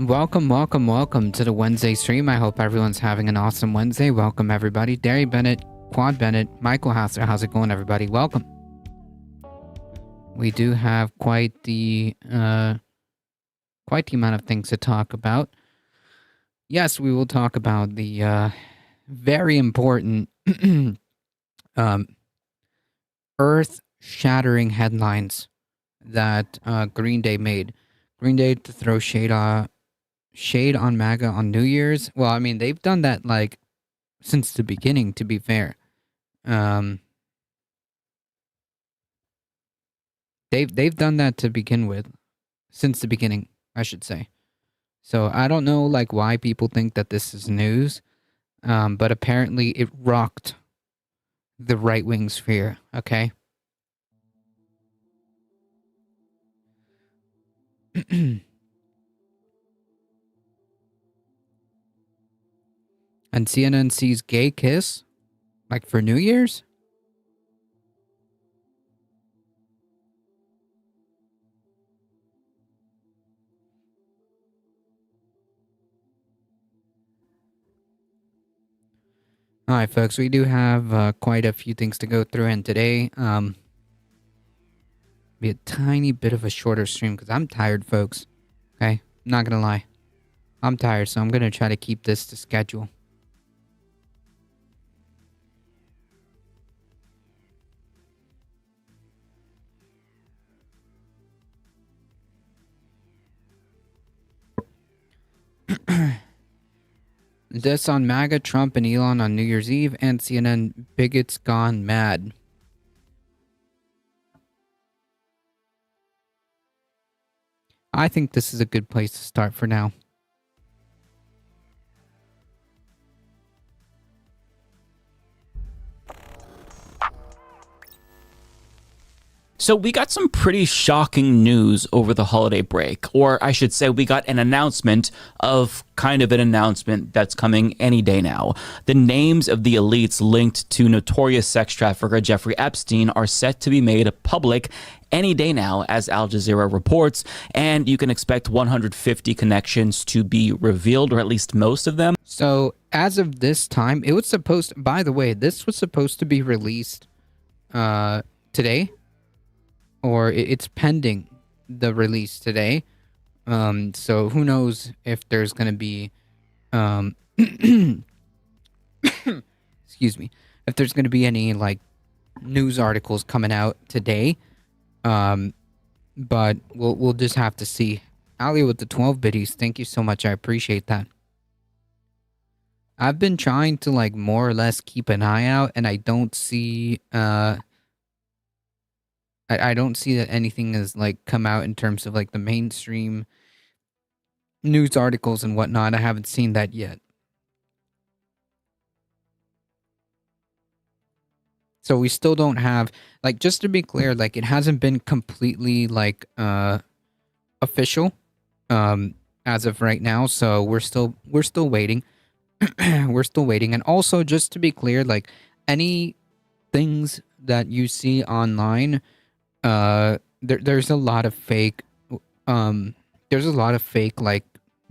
Welcome to the Wednesday stream. I hope everyone's having an awesome Wednesday. Welcome, everybody. Derry Bennett, Quad Bennett, Michael Hassler. How's it going, everybody? Welcome. We do have quite the amount of things to talk about. Yes, we will talk about the very important earth-shattering headlines that Green Day made. Green Day to throw shade on MAGA on New Year's. Well, I mean, they've done that like since the beginning, to be fair. They've done that to begin with, since the beginning, I should say. So I don't know like why people think that this is news, but apparently it rocked the right-wing sphere, okay? And CNN sees gay kiss? Like for New Year's? Alright, folks, we do have quite a few things to go through, and today, be a tiny bit of a shorter stream, because I'm tired, folks. Okay? I'm not gonna lie. I'm tired, so I'm gonna try to keep this to schedule. This on MAGA, Trump, and Elon on New Year's Eve, and CNN bigots gone mad. I think this is a good place to start for now. So we got some pretty shocking news over the holiday break, or I should say we got an announcement of kind of an announcement that's coming any day now. The names of the elites linked to notorious sex trafficker Jeffrey Epstein are set to be made public any day now, as Al Jazeera reports, and you can expect 150 connections to be revealed, or at least most of them. So as of this time, it was supposed, by the way, this was supposed to be released today, or it's pending the release today. So who knows if there's going to be, excuse me, if there's going to be any like news articles coming out today. But we'll just have to see. Ali with the 12 biddies, thank you so much. I appreciate that. I've been trying to like more or less keep an eye out, and I don't see I don't see that anything has like come out in terms of like the mainstream news articles and whatnot. I haven't seen that yet. So we still don't have, like, just to be clear, like it hasn't been completely like official as of right now. So we're still waiting. We're still waiting. And also, just to be clear, like any things that you see online, there's a lot of fake like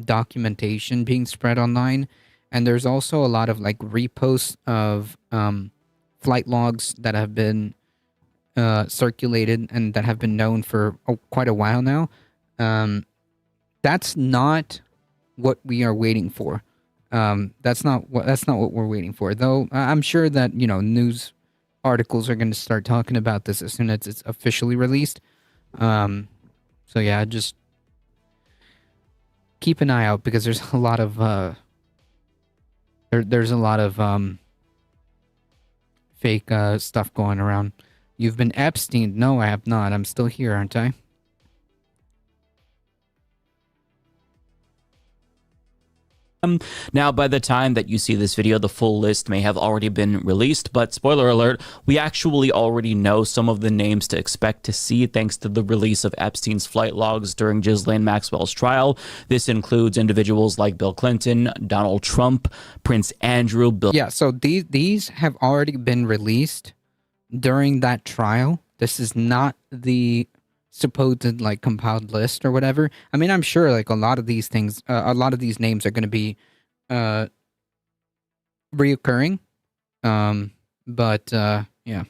documentation being spread online, and there's also a lot of like reposts of flight logs that have been circulated and that have been known for quite a while now. That's not what we are waiting for. That's not what we're waiting for. Though I'm sure that news articles are going to start talking about this as soon as it's officially released. So yeah, just keep an eye out, because there's a lot of there's a lot of fake stuff going around. You've been Epstein? No, I have not. I'm still here, aren't I? Now, by the time that you see this video, the full list may have already been released, but spoiler alert, we actually already know some of the names to expect to see thanks to the release of Epstein's flight logs during Ghislaine Maxwell's trial. This includes individuals like Bill Clinton, Donald Trump, Prince Andrew, Bill... Yeah, so these have already been released during that trial. This is not the supposed like compiled list or whatever. I mean, I'm sure like a lot of these things, a lot of these names are going to be reoccurring. But yeah.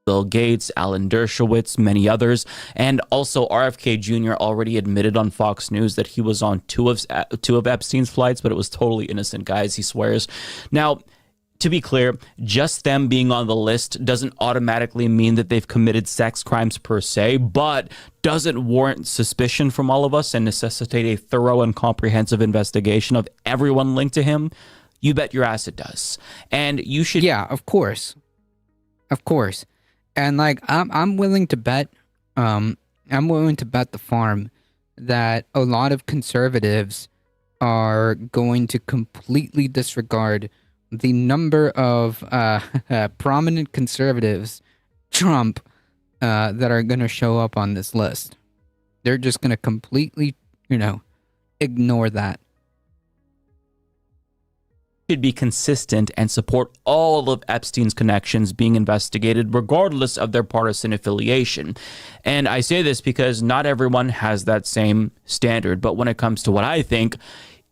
Bill Gates, Alan Dershowitz, many others, and also RFK Jr. already admitted on Fox News that he was on two of Epstein's flights, but it was totally innocent, guys, he swears. Now, to be clear, just them being on the list doesn't automatically mean that they've committed sex crimes per se, but does it warrant suspicion from all of us and necessitate a thorough and comprehensive investigation of everyone linked to him? You bet your ass it does. And you should... Yeah, of course. Of course. And like I'm willing to bet the farm that a lot of conservatives are going to completely disregard the number of prominent conservatives, Trump, that are going to show up on this list. They're just going to completely, ignore that. Should be consistent and support all of Epstein's connections being investigated, regardless of their partisan affiliation. And I say this because not everyone has that same standard, but when it comes to what I think,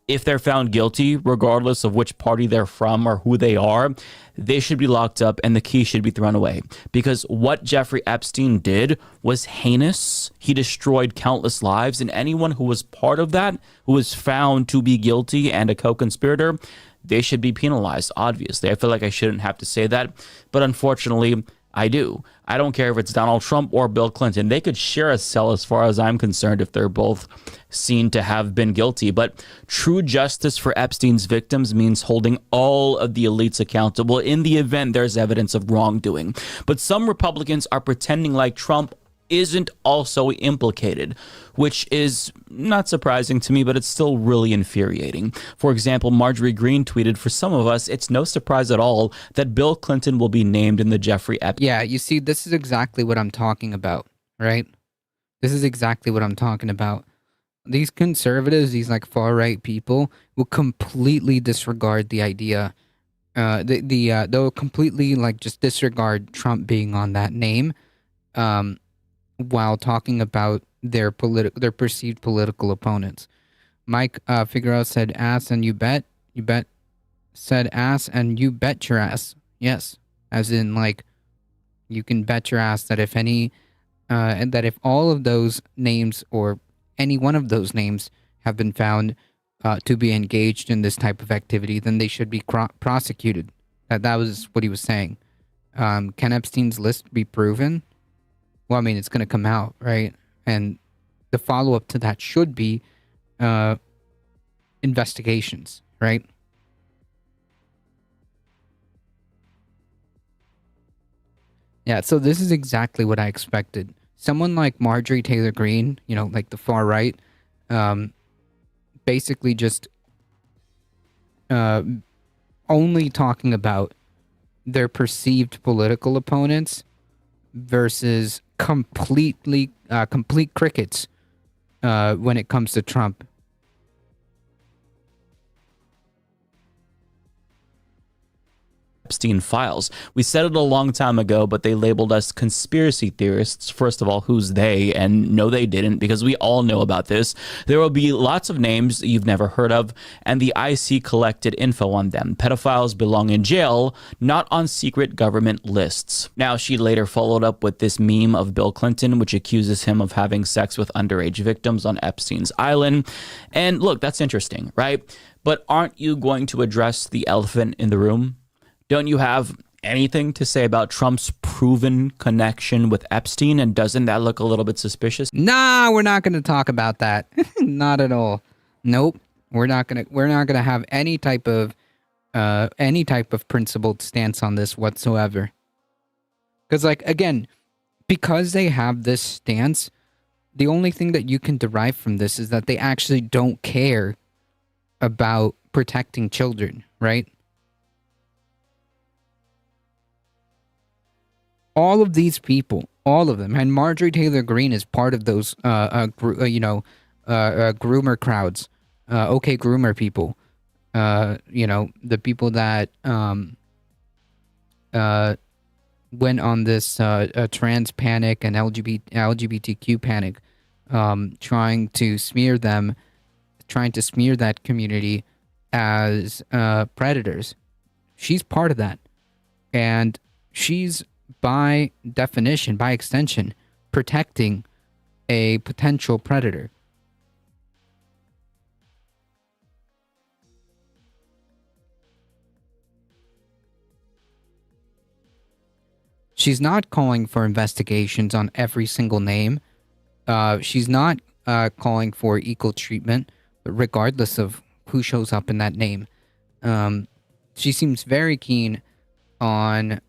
if they're found guilty, regardless of which party they're from or who they are, they should be locked up and the key should be thrown away. Because what Jeffrey Epstein did was heinous. He destroyed countless lives, and anyone who was part of that, who was found to be guilty and a co-conspirator, they should be penalized, obviously. I feel like I shouldn't have to say that, but unfortunately, I do. I don't care if it's Donald Trump or Bill Clinton. They could share a cell as far as I'm concerned if they're both seen to have been guilty. But true justice for Epstein's victims means holding all of the elites accountable in the event there's evidence of wrongdoing. But some Republicans are pretending like Trump isn't also implicated, which is not surprising to me, but it's still really infuriating. For example, Marjorie Green tweeted, "For some of us, it's no surprise at all that Bill Clinton will be named in the Jeffrey Epstein." Yeah, you see, this is exactly what I'm talking about, right? This is exactly what I'm talking about. These conservatives, these like far right people, will completely disregard the idea. They'll completely like just disregard Trump being on that name, while talking about their perceived political opponents. Mike Figueroa said ass and you bet. You bet said ass and you bet your ass. Yes. As in like you can bet your ass that and that if all of those names or any one of those names have been found to be engaged in this type of activity, then they should be prosecuted. That was what he was saying. Can Epstein's list be proven? Well, I mean, it's going to come out, right? And the follow-up to that should be investigations, right? Yeah, so this is exactly what I expected. Someone like Marjorie Taylor Greene, like the far right, basically just only talking about their perceived political opponents versus complete crickets when it comes to Trump. Epstein files. We said it a long time ago, but they labeled us conspiracy theorists. First of all, who's they? And no, they didn't, because we all know about this. There will be lots of names that you've never heard of, and the IC collected info on them. Pedophiles belong in jail, not on secret government lists. Now, she later followed up with this meme of Bill Clinton, which accuses him of having sex with underage victims on Epstein's island. And look, that's interesting, right? But aren't you going to address the elephant in the room? Don't you have anything to say about Trump's proven connection with Epstein? And doesn't that look a little bit suspicious? Nah, we're not going to talk about that. Not at all. Nope. We're not going to have any type of principled stance on this whatsoever. Because again, because they have this stance, the only thing that you can derive from this is that they actually don't care about protecting children, right? All of these people, all of them, and Marjorie Taylor Greene is part of those, groomer crowds, okay, groomer people, the people that went on this trans panic and LGBTQ panic, trying to smear that community as predators. She's part of that, and she's, by definition, by extension, protecting a potential predator. She's not calling for investigations on every single name. She's not calling for equal treatment, regardless of who shows up in that name. She seems very keen on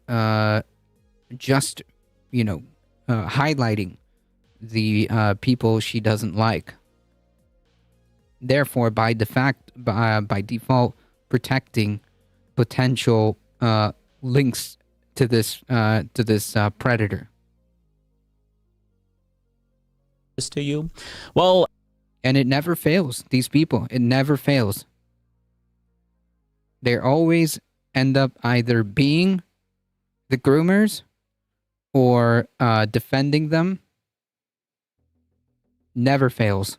just, highlighting the people she doesn't like. Therefore, by default, protecting potential links to this predator. To you, well, and it never fails. These people, it never fails. They always end up either being the groomers or defending them. Never fails.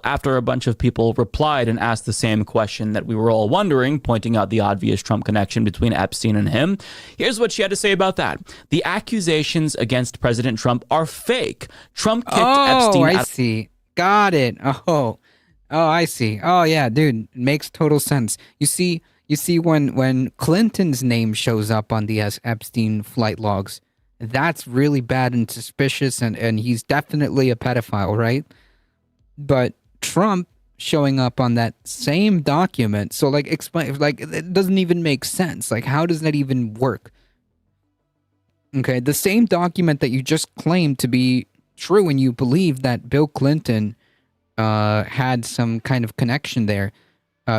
After a bunch of people replied and asked the same question that we were all wondering, pointing out the obvious Trump connection between Epstein and him, here's what she had to say about that. The accusations against President Trump are fake. Trump kicked Epstein out. I see. Got it. Oh, I see. Oh, yeah, dude. It makes total sense. You see when Clinton's name shows up on the Epstein flight logs, that's really bad and suspicious, and he's definitely a pedophile, right? But Trump showing up on that same document, so explain, it doesn't even make sense. How does that even work? Okay, the same document that you just claimed to be true and you believe that Bill Clinton had some kind of connection there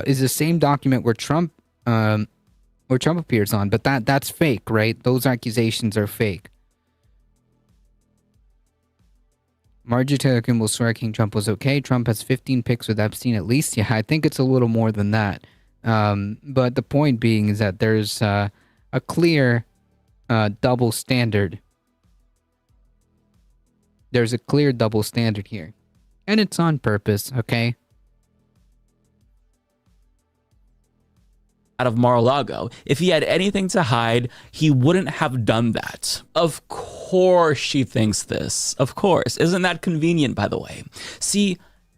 is the same document where Trump appears on, but that's fake, right? Those accusations are fake. Marjorie Taylor Greene will swear King Trump was okay. Trump has 15 pics with Epstein at least. Yeah, I think it's a little more than that. But the point being is that there's a clear double standard. There's a clear double standard here. And it's on purpose, okay? Out of Mar-a-Lago. If he had anything to hide, he wouldn't have done that. Of course she thinks this. Of course. Isn't that convenient, by the way? See,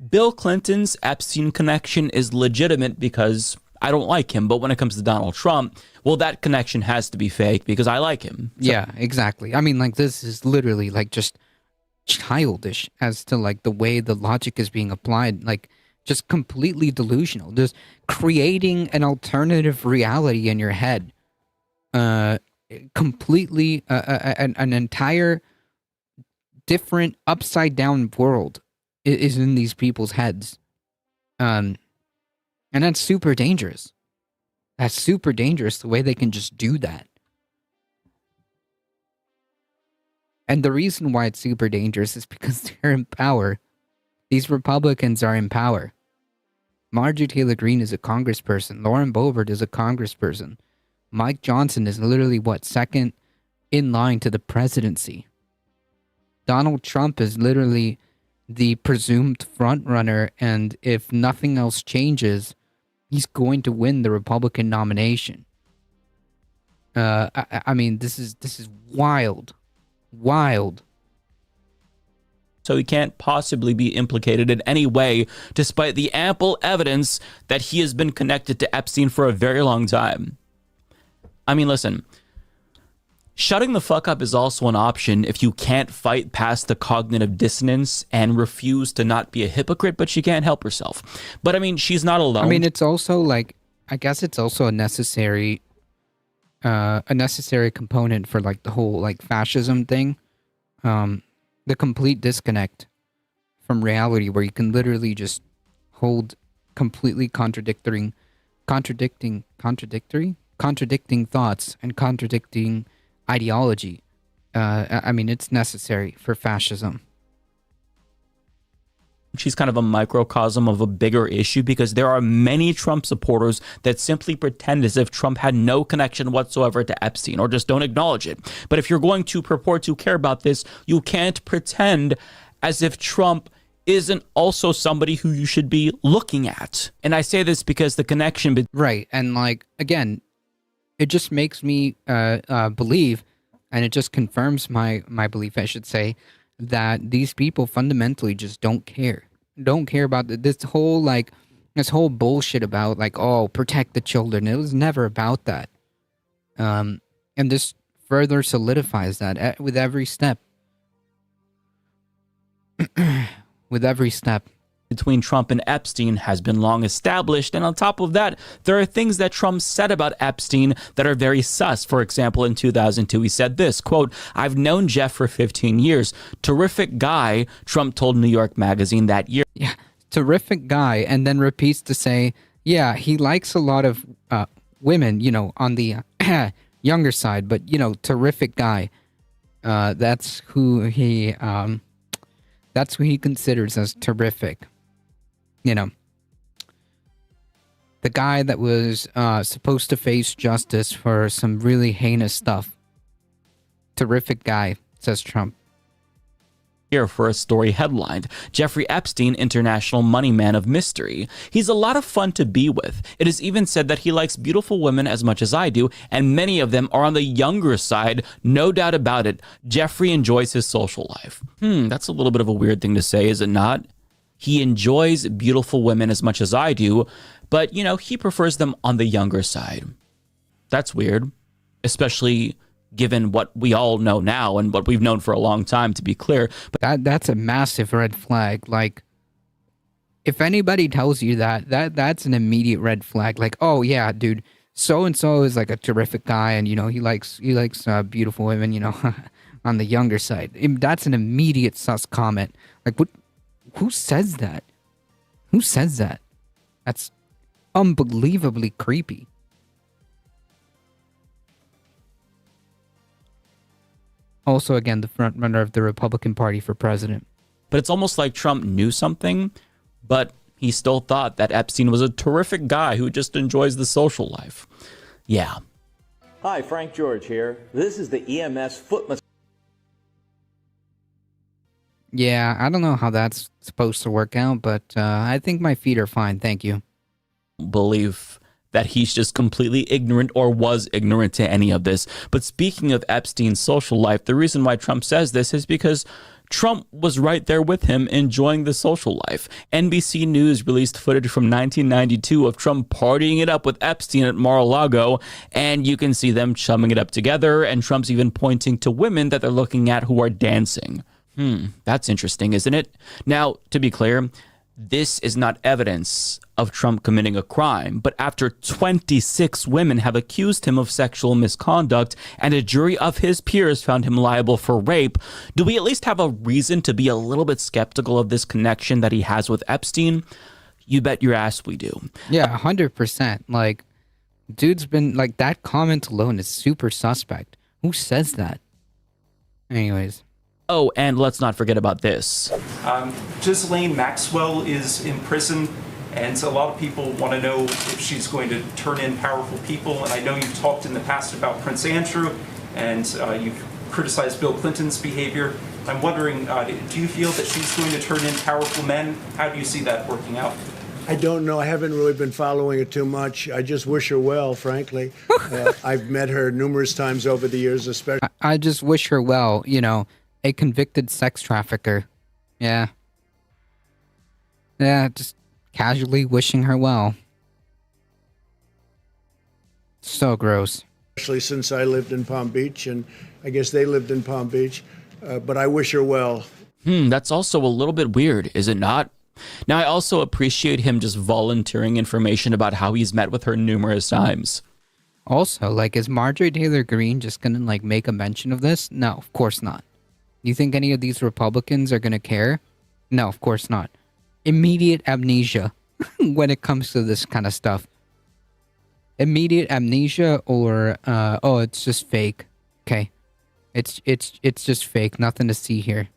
Bill Clinton's Epstein connection is legitimate because I don't like him. But when it comes to Donald Trump, well, that connection has to be fake because I like him. So, yeah, exactly. I mean, like, this is literally, like, just childish as to, like, the way the logic is being applied. Like, just completely delusional. Just creating an alternative reality in your head. Completely, an entire different upside down world is in these people's heads. And that's super dangerous. That's super dangerous, the way they can just do that. And the reason why it's super dangerous is because they're in power. These Republicans are in power. Marjorie Taylor Greene is a congressperson. Lauren Boebert is a congressperson. Mike Johnson is literally, second in line to the presidency. Donald Trump is literally the presumed frontrunner, and if nothing else changes, he's going to win the Republican nomination. I mean, this is wild. Wild. So he can't possibly be implicated in any way, despite the ample evidence that he has been connected to Epstein for a very long time. I mean, listen, shutting the fuck up is also an option if you can't fight past the cognitive dissonance and refuse to not be a hypocrite, but she can't help herself. But I mean, she's not alone. I mean, it's also like, I guess it's also a necessary component for like the whole like fascism thing. The complete disconnect from reality, where you can literally just hold completely contradicting thoughts and contradicting ideology. I mean, it's necessary for fascism. She's kind of a microcosm of a bigger issue because there are many Trump supporters that simply pretend as if Trump had no connection whatsoever to Epstein or just don't acknowledge it. But if you're going to purport to care about this, you can't pretend as if Trump isn't also somebody who you should be looking at. And I say this because the connection... Right. And like, again, it just makes me believe, and it just confirms my belief, I should say, that these people fundamentally just don't care about this whole bullshit about like, oh, protect the children. It was never about that. And this further solidifies that with every step. With every step. Between Trump and Epstein has been long established, and on top of that, there are things that Trump said about Epstein that are very sus. For example, in 2002, he said this, quote, "I've known Jeff for 15 years. Terrific guy," Trump told New York Magazine that year. Yeah, terrific guy, and then repeats to say, yeah, he likes a lot of women, on the younger side, but, terrific guy. That's who he considers as terrific. The guy that was supposed to face justice for some really heinous stuff. Terrific guy, says Trump. Here for a story headlined, "Jeffrey Epstein, International Money Man of Mystery. He's a lot of fun to be with. It is even said that he likes beautiful women as much as I do, and many of them are on the younger side, no doubt about it. Jeffrey enjoys his social life." That's a little bit of a weird thing to say, is it not? He enjoys beautiful women as much as I do, but, he prefers them on the younger side. That's weird, especially given what we all know now and what we've known for a long time, to be clear. But that's a massive red flag. Like, if anybody tells you that's an immediate red flag. Like, oh, yeah, dude, so and so is like a terrific guy, and he likes beautiful women, on the younger side. That's an immediate sus comment. Like, what? Who says that? Who says that? That's unbelievably creepy. Also, again, the front runner of the Republican Party for president. But it's almost like Trump knew something, but he still thought that Epstein was a terrific guy who just enjoys the social life. Yeah. Hi, Frank George here. This is the EMS foot massage. Yeah, I don't know how that's supposed to work out, but I think my feet are fine, thank you. Believe that he's just completely ignorant or was ignorant to any of this. But speaking of Epstein's social life, the reason why Trump says this is because Trump was right there with him enjoying the social life. NBC News released footage from 1992 of Trump partying it up with Epstein at Mar-a-Lago, and you can see them chumming it up together, and Trump's even pointing to women that they're looking at who are dancing. That's interesting, isn't it? Now, to be clear, this is not evidence of Trump committing a crime, but after 26 women have accused him of sexual misconduct and a jury of his peers found him liable for rape, do we at least have a reason to be a little bit skeptical of this connection that he has with Epstein? You bet your ass we do. Yeah, 100%. Like, dude's been, like, that comment alone is super suspect. Who says that? Anyways. Oh, and let's not forget about this. Ghislaine Maxwell is in prison, and so a lot of people want to know if she's going to turn in powerful people. And I know you've talked in the past about Prince Andrew, and you've criticized Bill Clinton's behavior. I'm wondering, do you feel that she's going to turn in powerful men? How do you see that working out? I don't know. I haven't really been following it too much. I just wish her well, frankly. I've met her numerous times over the years, especially. I just wish her well, a convicted sex trafficker. Yeah. Yeah, just casually wishing her well. So gross. Especially since I lived in Palm Beach, and I guess they lived in Palm Beach. But I wish her well. That's also a little bit weird, is it not? Now, I also appreciate him just volunteering information about how he's met with her numerous times. Also, like, is Marjorie Taylor Greene just gonna, like, make a mention of this? No, of course not. You think any of these Republicans are gonna care? No, of course not. Immediate amnesia when it comes to this kind of stuff. Immediate amnesia, or oh, it's just fake. Okay, it's just fake. Nothing to see here.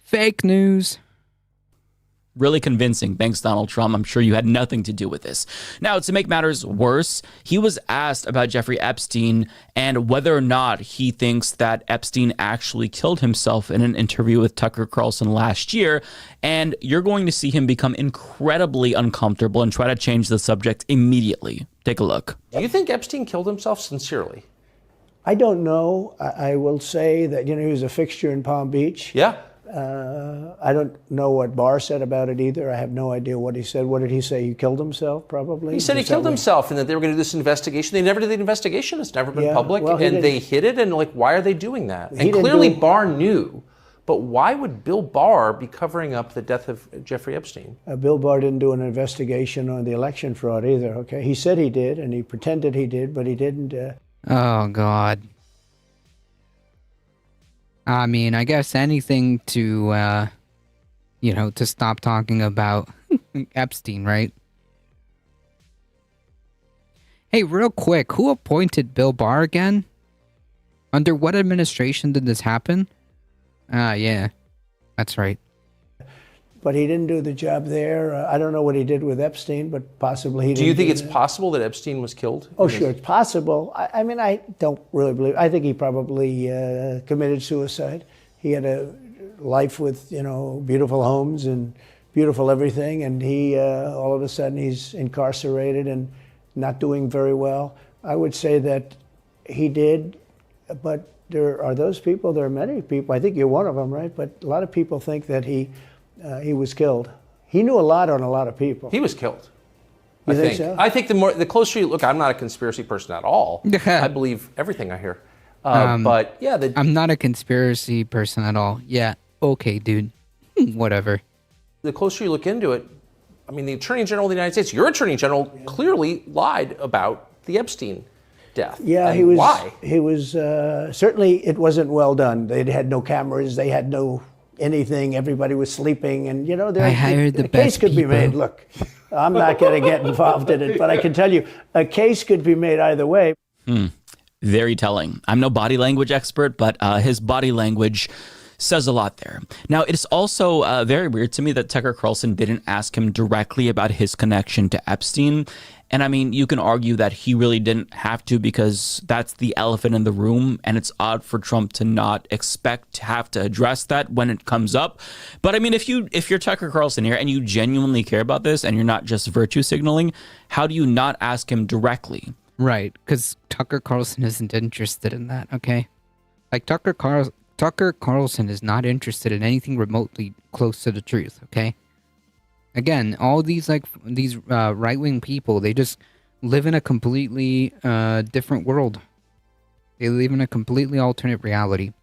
Fake news. Really convincing. Thanks, Donald Trump. I'm sure you had nothing to do with this. Now, to make matters worse, he was asked about Jeffrey Epstein and whether or not he thinks that Epstein actually killed himself in an interview with Tucker Carlson last year. And you're going to see him become incredibly uncomfortable and try to change the subject immediately. Take a look. Do you think Epstein killed himself sincerely? I don't know. I will say that, he was a fixture in Palm Beach. Yeah. I don't know what Barr said about it either. I have no idea what he said. What did he say? He killed himself, probably? He said he killed himself and that they were going to do this investigation. They never did the investigation. It's never been public. Well, and they hid it. And, why are they doing that? And clearly Barr knew. But why would Bill Barr be covering up the death of Jeffrey Epstein? Bill Barr didn't do an investigation on the election fraud either, okay? He said he did, and he pretended he did, but he didn't. Oh, God. I mean, I guess anything to, to stop talking about Epstein, right? Hey, real quick, who appointed Bill Barr again? Under what administration did this happen? Yeah, that's right. But he didn't do the job there. I don't know what he did with Epstein, but possibly he didn't. Do you think it's possible that Epstein was killed? Oh, sure, it's possible. I mean, I don't really believe. I think he probably committed suicide. He had a life with, beautiful homes and beautiful everything, and he all of a sudden he's incarcerated and not doing very well. I would say that he did, but there are those people. There are many people. I think you're one of them, right? But a lot of people think that he was killed. He knew a lot on a lot of people. He was killed. You think so? I think the closer you look, I'm not a conspiracy person at all. I believe everything I hear. But yeah, I'm not a conspiracy person at all. Yeah, okay, dude. Whatever. The closer you look into it, I mean, the Attorney General of the United States, your Attorney General, clearly lied about the Epstein death. Yeah, and he was. Why? He was certainly. It wasn't well done. They had no cameras. They had no anything. Everybody was sleeping, and I hired the a best case could be people. made. Look, I'm not going to get involved in it, but I can tell you, a case could be made either way. Very telling. I'm no body language expert, but his body language says a lot there. Now, it's also very weird to me that Tucker Carlson didn't ask him directly about his connection to Epstein. And I mean, you can argue that he really didn't have to because that's the elephant in the room. And it's odd for Trump to not expect to have to address that when it comes up. But I mean, if you're Tucker Carlson here and you genuinely care about this and you're not just virtue signaling, how do you not ask him directly? Right, because Tucker Carlson isn't interested in that, okay? Like, Tucker Carlson is not interested in anything remotely close to the truth, okay? Again, all these right-wing people, they just live in a completely different world. They live in a completely alternate reality.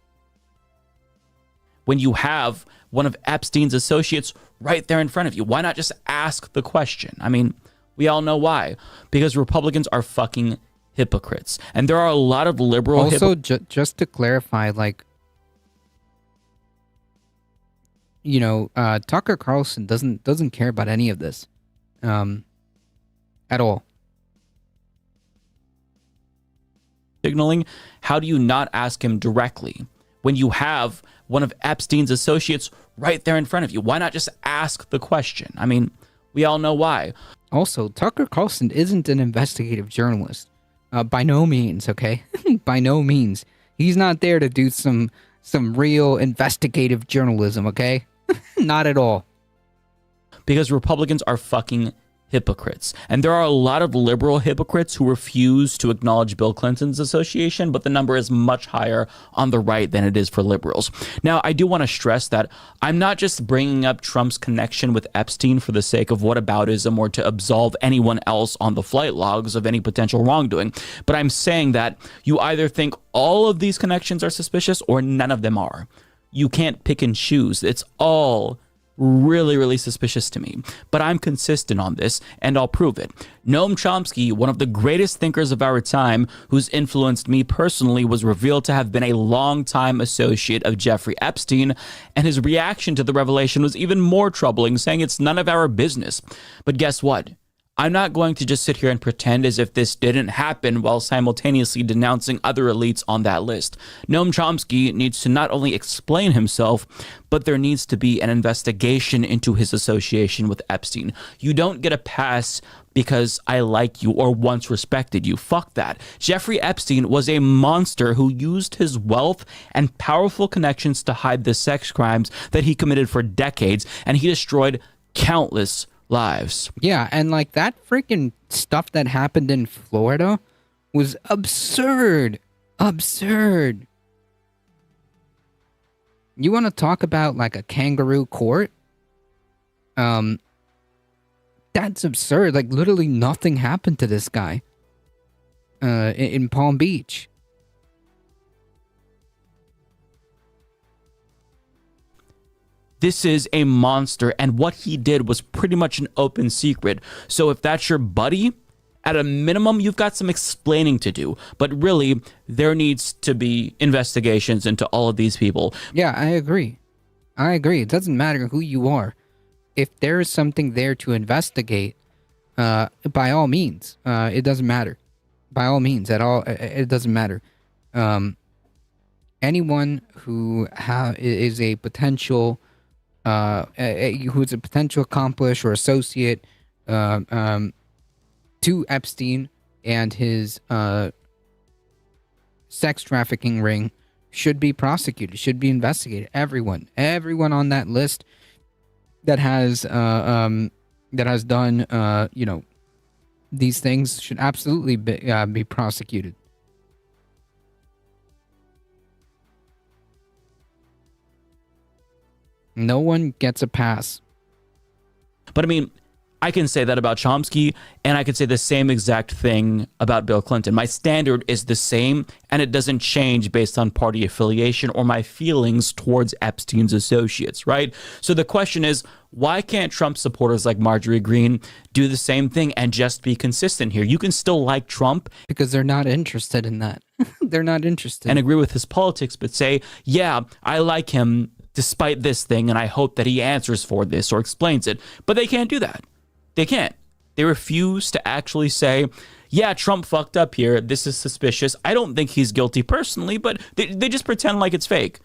When you have one of Epstein's associates right there in front of you, why not just ask the question? I mean, we all know why. Because Republicans are fucking hypocrites. And there are a lot of liberal Also, just to clarify, like, you know, Tucker Carlson doesn't care about any of this, at all. signaling. How do you not ask him directly when you have one of Epstein's associates right there in front of you? Why not just ask the question? I mean, we all know why. Also, Tucker Carlson isn't an investigative journalist, by no means. Okay, by no means. He's not there to do some real investigative journalism. Okay. Not at all. Because Republicans are fucking hypocrites. And there are a lot of liberal hypocrites who refuse to acknowledge Bill Clinton's association, but the number is much higher on the right than it is for liberals. Now, I do want to stress that I'm not just bringing up Trump's connection with Epstein for the sake of whataboutism or to absolve anyone else on the flight logs of any potential wrongdoing, but I'm saying that you either think all of these connections are suspicious or none of them are. You can't pick and choose. It's all really, really suspicious to me. But I'm consistent on this, and I'll prove it. Noam Chomsky, one of the greatest thinkers of our time, who's influenced me personally, was revealed to have been a longtime associate of Jeffrey Epstein, and his reaction to the revelation was even more troubling, saying it's none of our business. But guess what? I'm not going to just sit here and pretend as if this didn't happen while simultaneously denouncing other elites on that list. Noam Chomsky needs to not only explain himself, but there needs to be an investigation into his association with Epstein. You don't get a pass because I like you or once respected you. Fuck that. Jeffrey Epstein was a monster who used his wealth and powerful connections to hide the sex crimes that he committed for decades, and he destroyed countless lives. Yeah, and like that freaking stuff that happened in Florida was absurd. Absurd. You want to talk about like a kangaroo court? That's absurd. Like literally nothing happened to this guy in Palm Beach. This is a monster, and what he did was pretty much an open secret. So if that's your buddy, at a minimum, you've got some explaining to do. But really, there needs to be investigations into all of these people. Yeah, I agree. It doesn't matter who you are. If there is something there to investigate, by all means, it doesn't matter. By all means, at all, it doesn't matter. Anyone who is a potential... who's a potential accomplice or associate to Epstein and his sex trafficking ring should be prosecuted, should be investigated. Everyone on that list that has done these things should absolutely be prosecuted. No one gets a pass. But I mean, I can say that about Chomsky, and I could say the same exact thing about Bill Clinton. My standard is the same, and it doesn't change based on party affiliation or my feelings towards Epstein's associates, right? So the question is, why can't Trump supporters like Marjorie Greene do the same thing and just be consistent here? You can still like Trump because they're not interested in that. They're not interested. and agree with his politics, but say, yeah, I like him despite this thing, and I hope that he answers for this or explains it. But they can't do that. They can't. They refuse to actually say, yeah, Trump fucked up here. This is suspicious. I don't think he's guilty personally, but they just pretend like it's fake.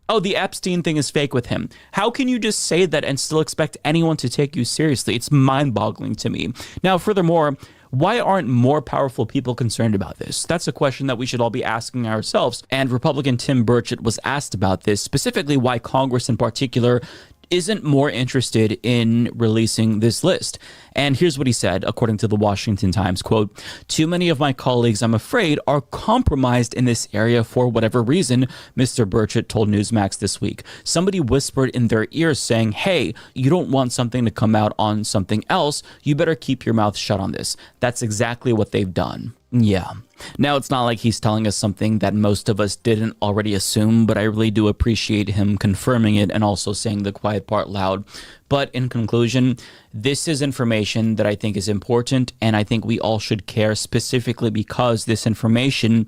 Oh, the Epstein thing is fake with him. How can you just say that and still expect anyone to take you seriously? It's mind-boggling to me. Now, furthermore, why aren't more powerful people concerned about this? That's a question that we should all be asking ourselves. And Republican Tim Burchett was asked about this, specifically why Congress in particular isn't more interested in releasing this list. And here's what he said, according to the Washington Times, quote, "Too many of my colleagues, I'm afraid, are compromised in this area for whatever reason," Mr. Burchett told Newsmax this week. Somebody whispered in their ears saying, hey, you don't want something to come out on something else. You better keep your mouth shut on this. That's exactly what they've done. Yeah. Now, it's not like he's telling us something that most of us didn't already assume, but I really do appreciate him confirming it and also saying the quiet part loud. But in conclusion, this is information that I think is important, and I think we all should care, specifically because this information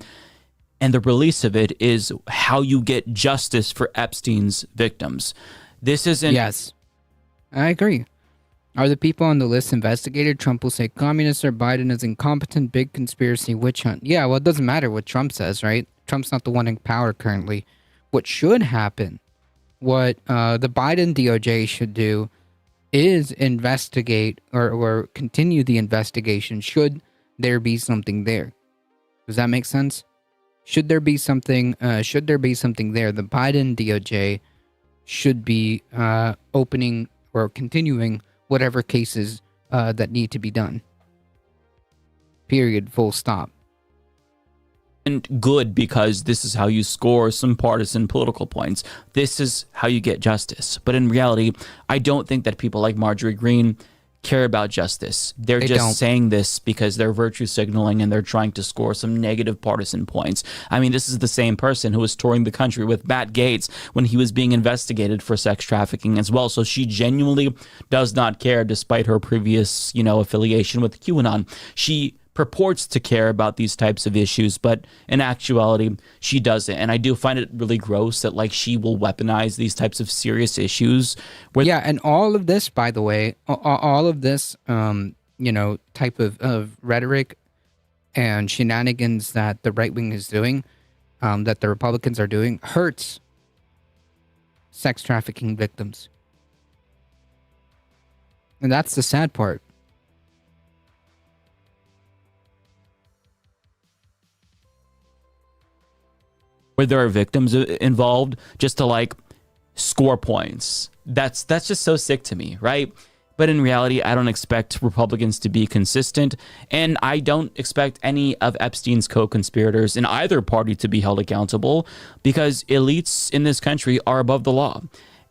and the release of it is how you get justice for Epstein's victims. This isn't... Yes, I agree. Are the people on the list investigated? Trump will say communists or Biden is incompetent, big conspiracy, witch hunt. Yeah, well, it doesn't matter what Trump says, right? Trump's not the one in power currently. What should happen, what the Biden DOJ should do is investigate or continue the investigation should there be something there. Does that make sense? Should there be something there, the Biden DOJ should be opening or continuing whatever cases that need to be done. Period. Full stop. And good, because this is how you score some partisan political points. This is how you get justice. But in reality, I don't think that people like Marjorie Greene care about justice. They just saying this because they're virtue signaling and they're trying to score some negative partisan points. I mean, this is the same person who was touring the country with Matt Gaetz when he was being investigated for sex trafficking as well. So she genuinely does not care, despite her previous, affiliation with QAnon. She purports to care about these types of issues, but in actuality, she doesn't. And I do find it really gross that she will weaponize these types of serious issues. Yeah, and all of this, by the way, all of this, type of rhetoric and shenanigans that the right wing is doing, that the Republicans are doing, hurts sex trafficking victims. And that's the sad part. Where there are victims involved just to score points. That's just so sick to me, right? But in reality, I don't expect Republicans to be consistent, and I don't expect any of Epstein's co-conspirators in either party to be held accountable, because elites in this country are above the law.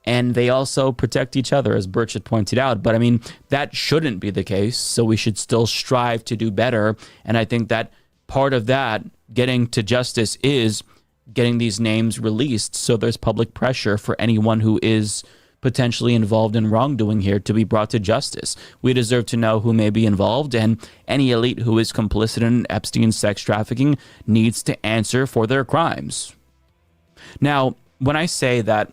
And they also protect each other, as Burchett pointed out. But I mean, that shouldn't be the case, so we should still strive to do better. And I think that part of that, getting to justice, is getting these names released so there's public pressure for anyone who is potentially involved in wrongdoing here to be brought to justice. We deserve to know who may be involved, and any elite who is complicit in Epstein's sex trafficking needs to answer for their crimes. Now, when I say that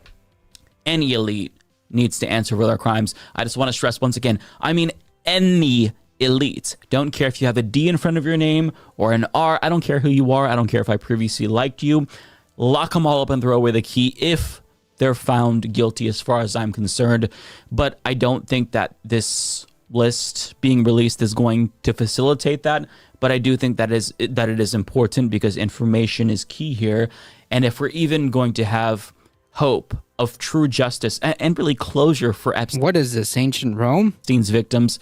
any elite needs to answer for their crimes, I just want to stress once again, I mean any elite. Don't care if you have a D in front of your name or an R. I don't care who you are. I don't care if I previously liked you. Lock them all up and throw away the key if they're found guilty, as far as I'm concerned. But I don't think that this list being released is going to facilitate that. But I do think that it is important, because information is key here. And if we're even going to have hope of true justice and really closure for Epstein, what is this, ancient Rome? Epstein's victims,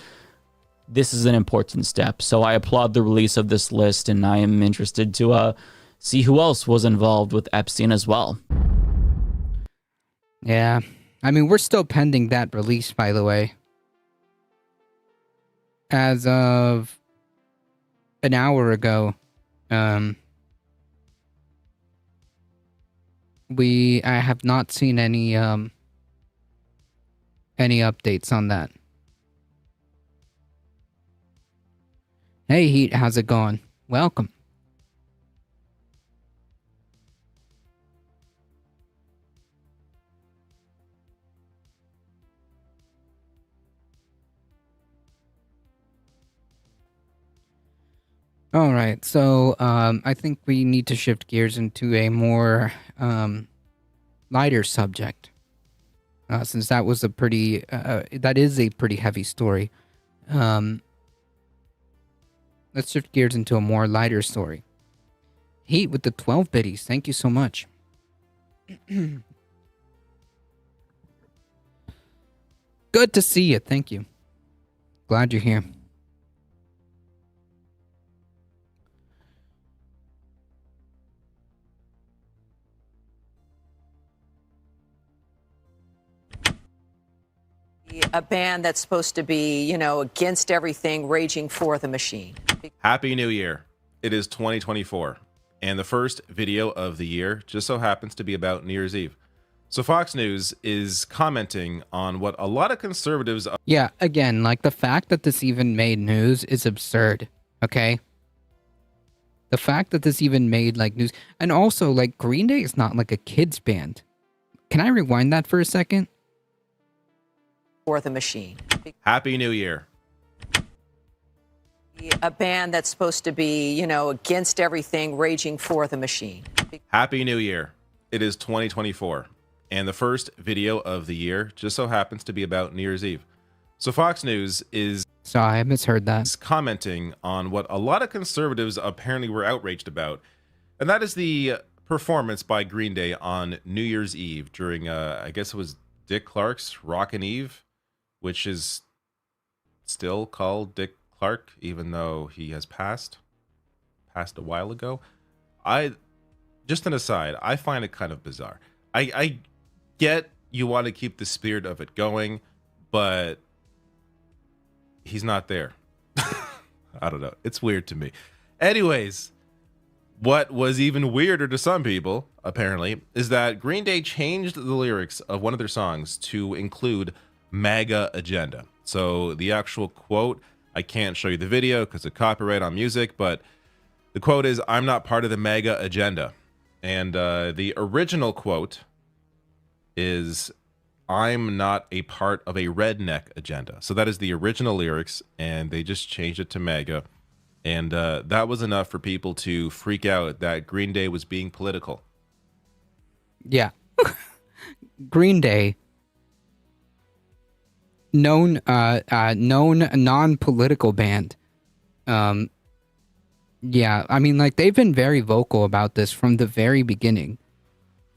this is an important step. So I applaud the release of this list, and I am interested to see who else was involved with Epstein as well. Yeah. I mean, we're still pending that release, by the way. as of an hour ago, I have not seen any updates on that. Hey Heat, how's it going? Welcome. All right, so I think we need to shift gears into a more lighter subject, since that was a pretty that is a pretty heavy story. Let's shift gears into a more lighter story. Heat with the 12 biddies, thank you so much. Good to see you, thank you. Glad you're here. A band that's supposed to be, you know, against everything, raging for the machine. Happy New Year. It is 2024, and the first video of the year just so happens to be about New Year's Eve. So Fox News is commenting on what a lot of conservatives... Yeah, again, like the fact that this even made news is absurd, okay? The fact that this even made like news, and also like Green Day is not like a kids band. Can I rewind that for a second? For the machine. Happy New Year. A band that's supposed to be, you know, against everything, raging for the machine. Happy New Year. It is 2024, and the first video of the year just so happens to be about New Year's Eve. So Fox News is... Sorry, I misheard that. ...commenting on what a lot of conservatives apparently were outraged about, and that is the performance by Green Day on New Year's Eve during, I guess it was Dick Clark's Rockin' Eve, which is still called Dick Clark, even though he has passed a while ago. Just an aside, I find it kind of bizarre. I get you want to keep the spirit of it going, but he's not there. I don't know. It's weird to me. Anyways, what was even weirder to some people, apparently, is that Green Day changed the lyrics of one of their songs to include MAGA agenda. So the actual quote, I can't show you the video because of copyright on music, but the quote is, "I'm not part of the MAGA agenda." And the original quote is, "I'm not a part of a redneck agenda." So that is the original lyrics, and they just changed it to MAGA. And that was enough for people to freak out that Green Day was being political. Yeah. Green Day, known non-political band. Yeah, I mean, like, they've been very vocal about this from the very beginning.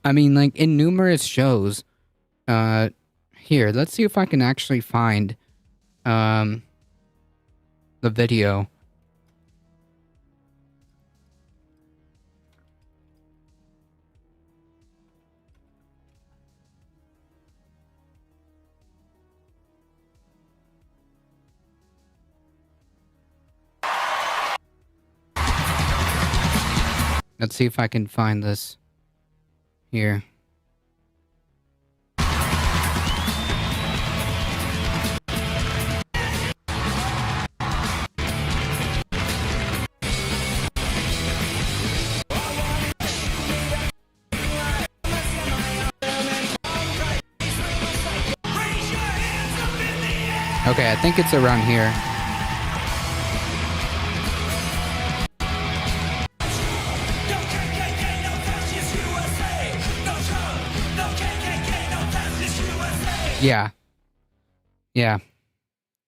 I mean, like, in numerous shows. Here, let's see if I can actually find the video. Let's see if I can find this here. Okay, I think it's around here. Yeah. Yeah.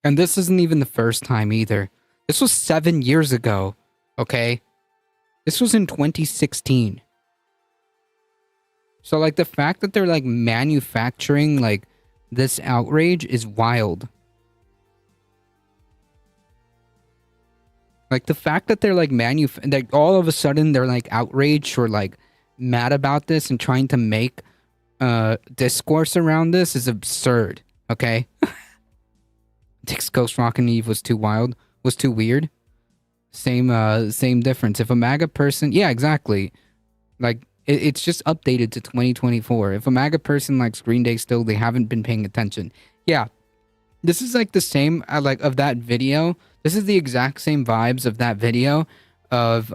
And this isn't even the first time either. This was 7 years ago, okay? This was in 2016. So, like, the fact that they're, like, manufacturing, like, this outrage is wild. Like, the fact that they're, like, like, all of a sudden they're, like, outraged or, like, mad about this and trying to make discourse around this is absurd, okay? Dick's Ghost Rockin' Eve was too wild, was too weird. Same difference. If a MAGA person, yeah, exactly. Like it's just updated to 2024. If a MAGA person likes Green Day still, they haven't been paying attention. Yeah, this is like the same like of that video. This is the exact same vibes of that video of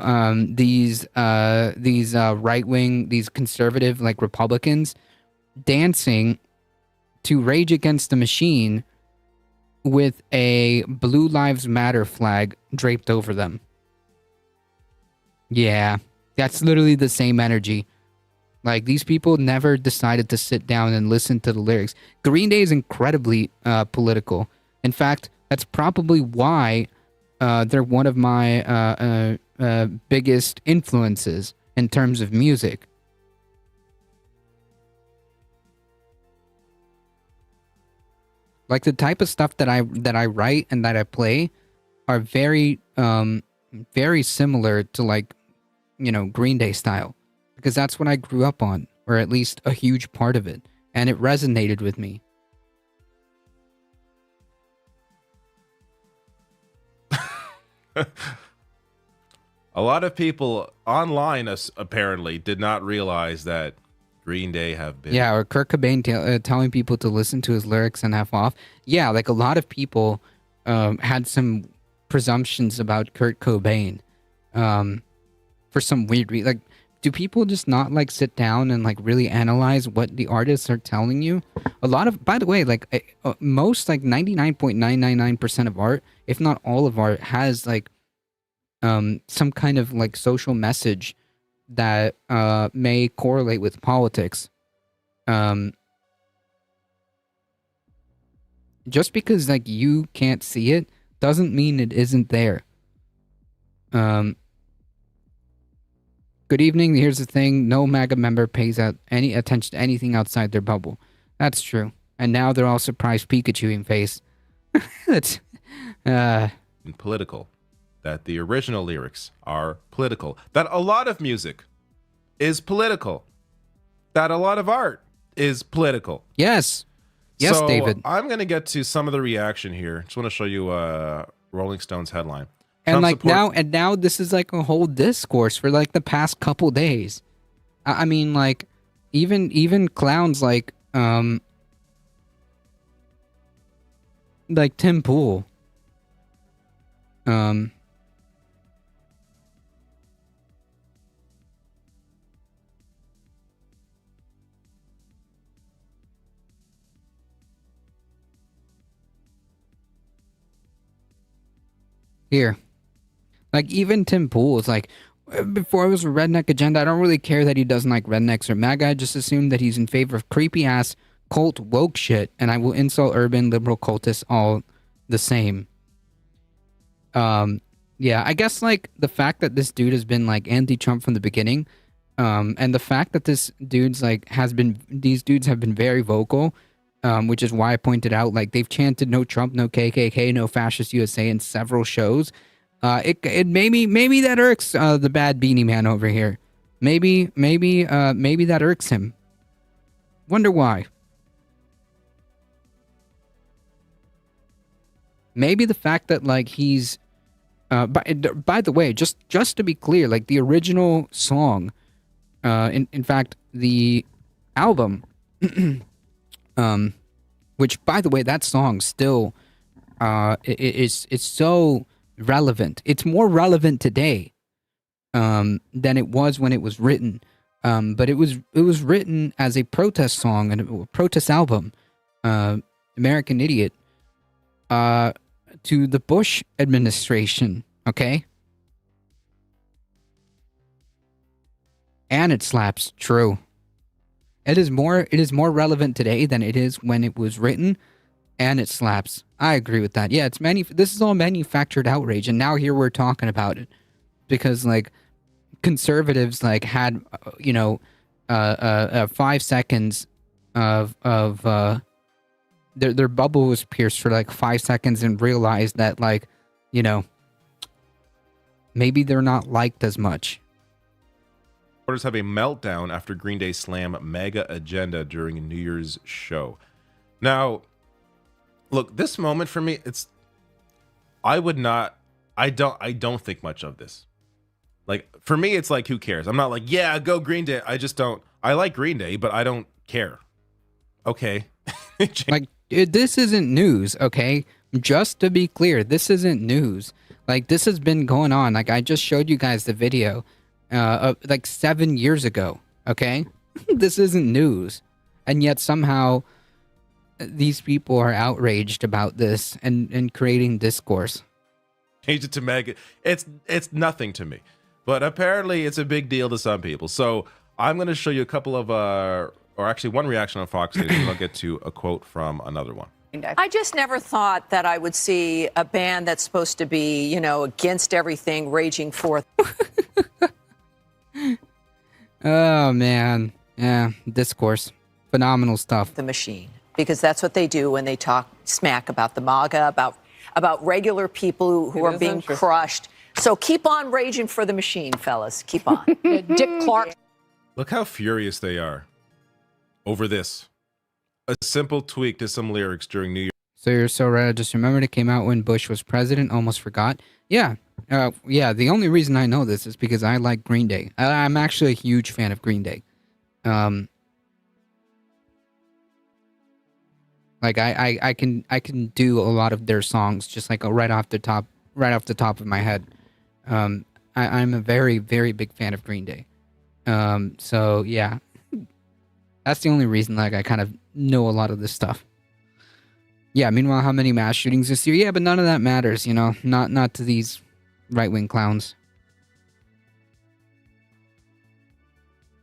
these right wing, these conservative like Republicans dancing to Rage Against the Machine with a Blue Lives Matter flag draped over them. Yeah, that's literally the same energy. Like, these people never decided to sit down and listen to the lyrics. Green Day is incredibly political. In fact, that's probably why they're one of my biggest influences in terms of music. Like, the type of stuff that I write and that I play are very very similar to, like, you know, Green Day style, because that's what I grew up on, or at least a huge part of it, and it resonated with me. A lot of people online apparently did not realize that Green Day have been. Yeah, or Kurt Cobain telling people to listen to his lyrics and F off. Yeah, like a lot of people had some presumptions about Kurt Cobain for some weird reason. Like, do people just not like sit down and like really analyze what the artists are telling you? A lot of, by the way, like most, like 99.999% of art, if not all of art, has like some kind of like social message that may correlate with politics. Just because like you can't see it doesn't mean it isn't there. Good evening. Here's the thing. No MAGA member pays out any attention to anything outside their bubble. That's true. And now they're all surprised Pikachu in face. That's political. That the original lyrics are political. That a lot of music is political. That a lot of art is political. Yes. Yes, so David. I'm going to get to some of the reaction here. Just want to show you Rolling Stone's headline. And like now this is like a whole discourse for like the past couple days. I mean, like even clowns like Tim Pool. Here. Like, even Tim Pool is like, before it was a redneck agenda, I don't really care that he doesn't like rednecks or MAGA. I just assume that he's in favor of creepy-ass cult woke shit, and I will insult urban liberal cultists all the same. Yeah, I guess, like, the fact that this dude has been, like, anti-Trump from the beginning, and the fact that this dude's, like, these dudes have been very vocal, which is why I pointed out, like, they've chanted no Trump, no KKK, no fascist USA in several shows. It maybe that irks the bad beanie man over here. Maybe that irks him. Wonder why. Maybe the fact that like he's by the way, just to be clear, like the original song, in fact the album, which by the way that song still it's so relevant. It's more relevant today than it was when it was written. But it was written as a protest song and a protest album, American Idiot, to the Bush administration, okay? And it slaps, true. It is more relevant today than it is when it was written. And it slaps. I agree with that. Yeah, this is all manufactured outrage, and now here we're talking about it because like conservatives like had 5 seconds of their bubble was pierced for like 5 seconds and realized that like maybe they're not liked as much. Supporters have a meltdown after Green Day slam MAGA agenda during a New Year's show. Now, Look, this moment for me, I would not, I don't think much of this. Like, for me, it's like, who cares? I'm not like, yeah, go Green Day. I just don't. I like Green Day, but I don't care. Okay. Like, this isn't news, okay? Just to be clear, this isn't news. Like, this has been going on. Like, I just showed you guys the video like 7 years ago, okay? This isn't news. And yet somehow these people are outraged about this and creating discourse. Change it to mega. It's nothing to me. But apparently it's a big deal to some people. So I'm going to show you a couple of, or actually one reaction on Fox News, and I'll get to a quote from another one. I just never thought that I would see a band that's supposed to be, you know, against everything raging forth. Oh, man. Yeah, discourse. Phenomenal stuff. The machine, because that's what they do when they talk smack about the MAGA, about regular people who are being crushed. So keep on raging for the machine, fellas. Keep on. Dick Clark. Look how furious they are over this. A simple tweak to some lyrics during New Year's. So you're so right. I just remembered it came out when Bush was president. Almost forgot. Yeah. Yeah. The only reason I know this is because I like Green Day. I'm actually a huge fan of Green Day. Like I can do a lot of their songs just like right off the top of my head. I'm a very, very big fan of Green Day. So yeah, that's the only reason like I kind of know a lot of this stuff. Yeah. Meanwhile, how many mass shootings this year? Yeah, but none of that matters. You know, not to these right-wing clowns.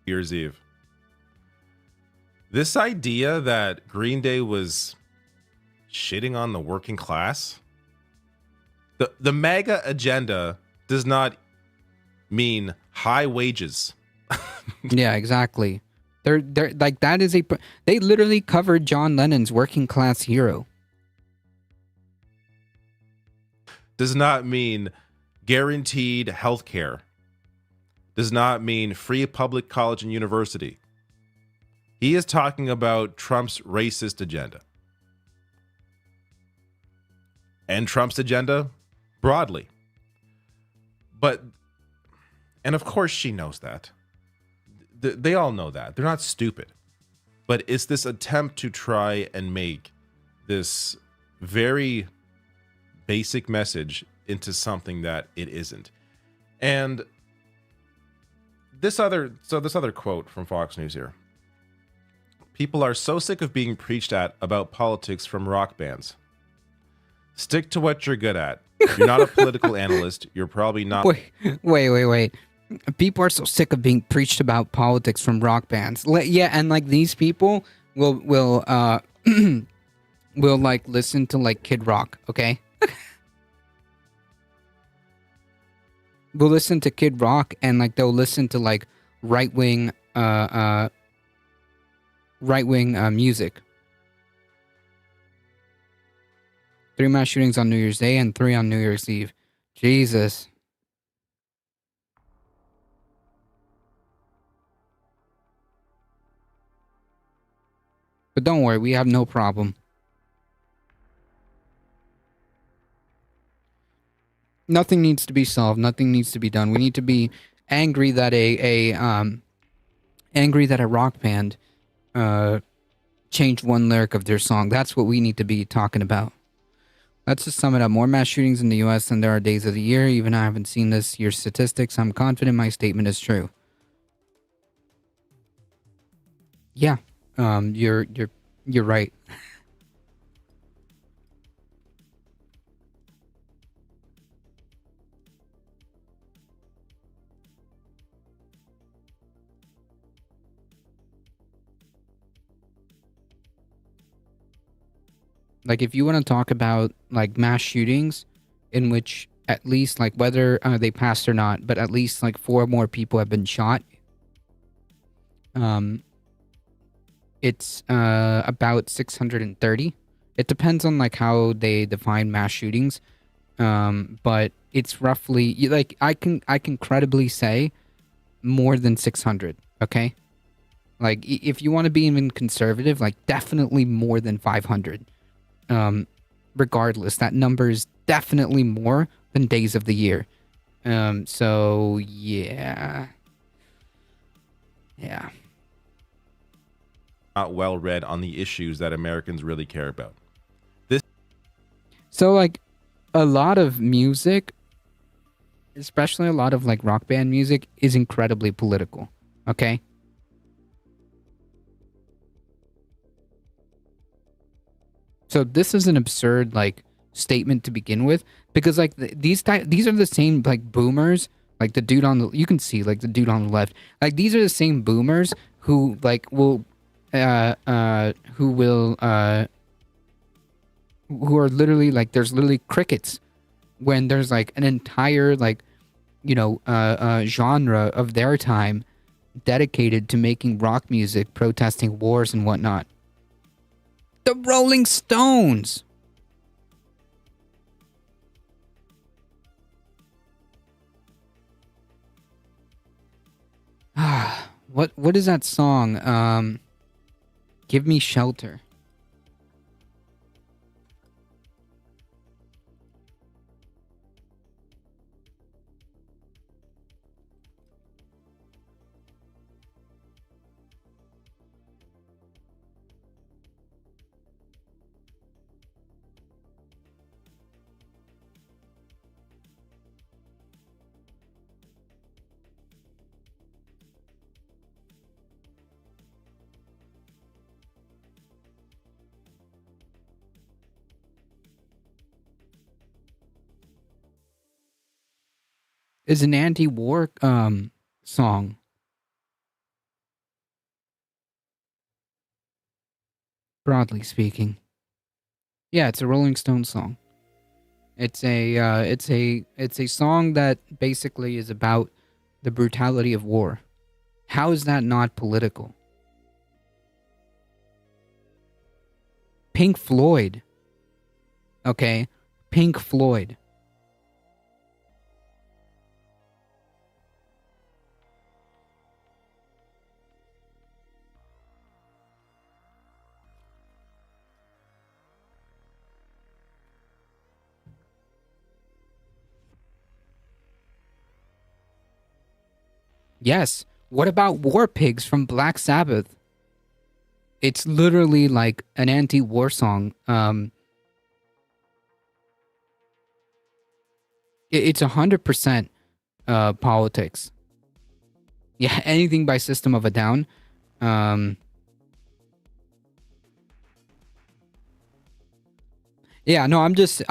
New Year's Eve. This idea that Green Day was shitting on the working class. The MAGA agenda does not mean high wages. Yeah, exactly. They're like that is they literally covered John Lennon's Working Class Hero. Does not mean guaranteed health care. Does not mean free public college and university. He is talking about Trump's racist agenda. And Trump's agenda broadly. And of course she knows that. They all know that. They're not stupid. But it's this attempt to try and make this very basic message into something that it isn't. And this other quote from Fox News here. People are so sick of being preached at about politics from rock bands. Stick to what you're good at. You're not a political analyst. You're probably not. Wait. People are so sick of being preached about politics from rock bands. Yeah, and like these people will will like listen to like Kid Rock, okay? We'll listen to Kid Rock and like they'll listen to like right-wing music. 3 mass shootings on New Year's Day and 3 on New Year's Eve. Jesus. But don't worry, we have no problem. Nothing needs to be solved. Nothing needs to be done. We need to be angry that a rock band changed one lyric of their song. That's what we need to be talking about. Let's just sum it up. More mass shootings in the U.S. than there are days of the year. Even I haven't seen this year's statistics. I'm confident my statement is true. Yeah, you're right. Like, if you want to talk about, like, mass shootings in which at least, like, whether they passed or not, but at least, like, 4 more people have been shot, it's about 630. It depends on, like, how they define mass shootings, but it's roughly, like, I can credibly say more than 600, okay? Like, if you want to be even conservative, like, definitely more than 500. regardless, that number is definitely more than days of the year. So yeah. Not well read on the issues that Americans really care about. So like a lot of music, especially a lot of like rock band music, is incredibly political. Okay. So this is an absurd like statement to begin with, because like these are the same like boomers, like the dude on the, you can see like the dude on the left, like these are the same boomers who like will who are literally like, there's literally crickets when there's like an entire like, you know, genre of their time dedicated to making rock music, protesting wars and whatnot. The Rolling Stones. What is that song? Give Me Shelter. Is an anti-war song. Broadly speaking. Yeah, it's a Rolling Stones song. It's a song that basically is about the brutality of war. How is that not political? Pink Floyd. Okay, Pink Floyd. Yes. What about War Pigs from Black Sabbath? It's literally like an anti-war song. It's 100% politics. Yeah, anything by System of a Down. Yeah, no, I'm just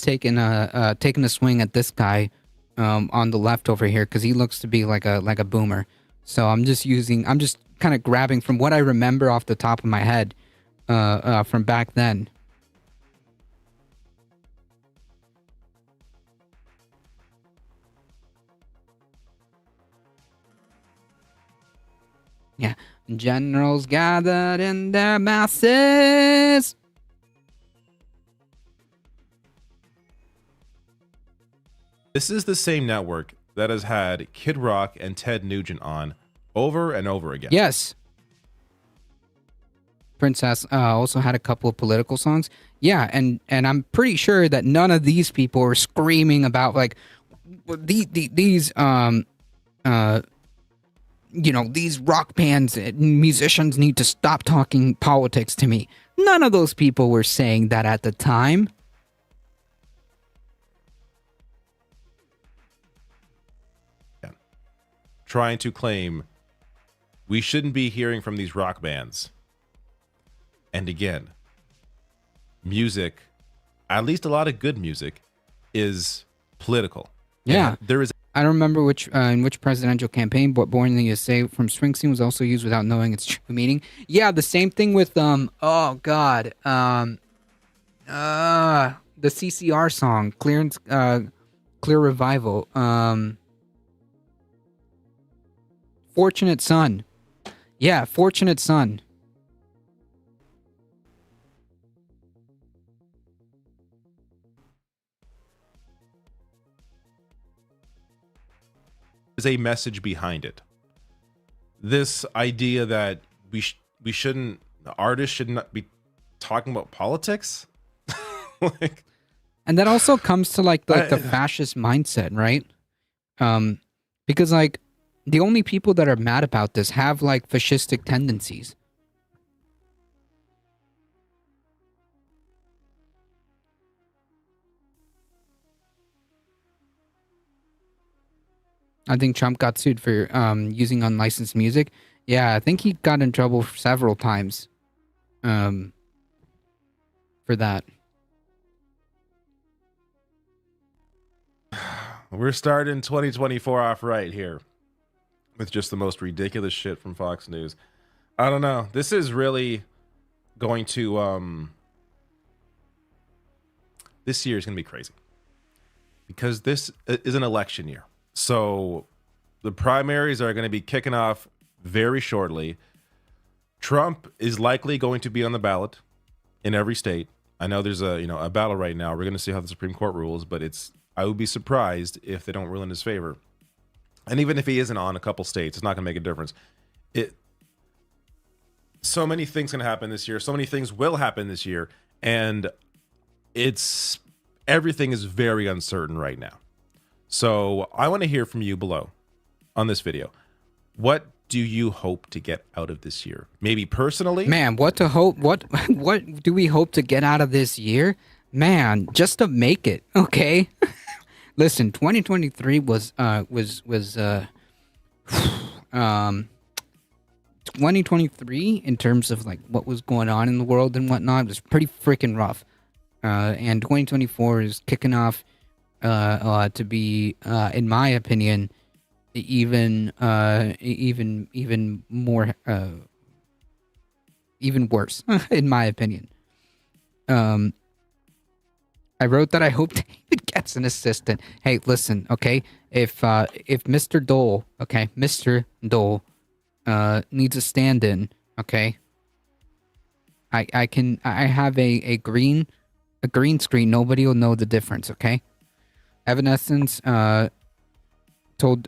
taking a swing at this guy on the left over here, because he looks to be like a boomer. So I'm just kind of grabbing from what I remember off the top of my head from back then. Yeah, generals gathered in their masses. This is the same network that has had Kid Rock and Ted Nugent on over and over again. Yes. Princess also had a couple of political songs. Yeah, and I'm pretty sure that none of these people were screaming about like these you know, these rock bands and musicians need to stop talking politics to me. None of those people were saying that at the time. Trying to claim we shouldn't be hearing from these rock bands. And again, music, at least a lot of good music, is political. Yeah. And there is. I don't remember in which presidential campaign, but "Born in the USA" from Springsteen was also used without knowing its true meaning. Yeah, the same thing with the CCR song, Clear Revival. Fortunate Son. Yeah, Fortunate Son. There's a message behind it. This idea that we shouldn't, the artists should not be talking about politics. Like, And that also comes to like the fascist mindset, right? Because like the only people that are mad about this have like fascistic tendencies. I think Trump got sued for using unlicensed music. Yeah, I think he got in trouble several times for that. we're starting 2024 off right here with just the most ridiculous shit from Fox News. I don't know. This is really going to this year is going to be crazy because this is an election year. So the primaries are going to be kicking off very shortly. Trump is likely going to be on the ballot in every state. I know there's a battle right now. We're going to see how the Supreme Court rules, but I would be surprised if they don't rule in his favor. And even if he isn't on a couple states, it's not going to make a difference. So many things can happen this year. So many things will happen this year, and everything is very uncertain right now. So I want to hear from you below on this video. What do you hope to get out of this year? Maybe personally? Man, what to hope? What do we hope to get out of this year? Man, just to make it, okay? Listen, 2023 was 2023 in terms of like what was going on in the world and whatnot was pretty freaking rough. And 2024 is kicking off to be, in my opinion, even more, even worse, in my opinion. I wrote that I hope David gets an assistant. Hey, listen, okay? If Mr. Dole, okay, Mr. Dole, needs a stand-in, okay? I have a green screen. Nobody will know the difference, okay? Evanescence told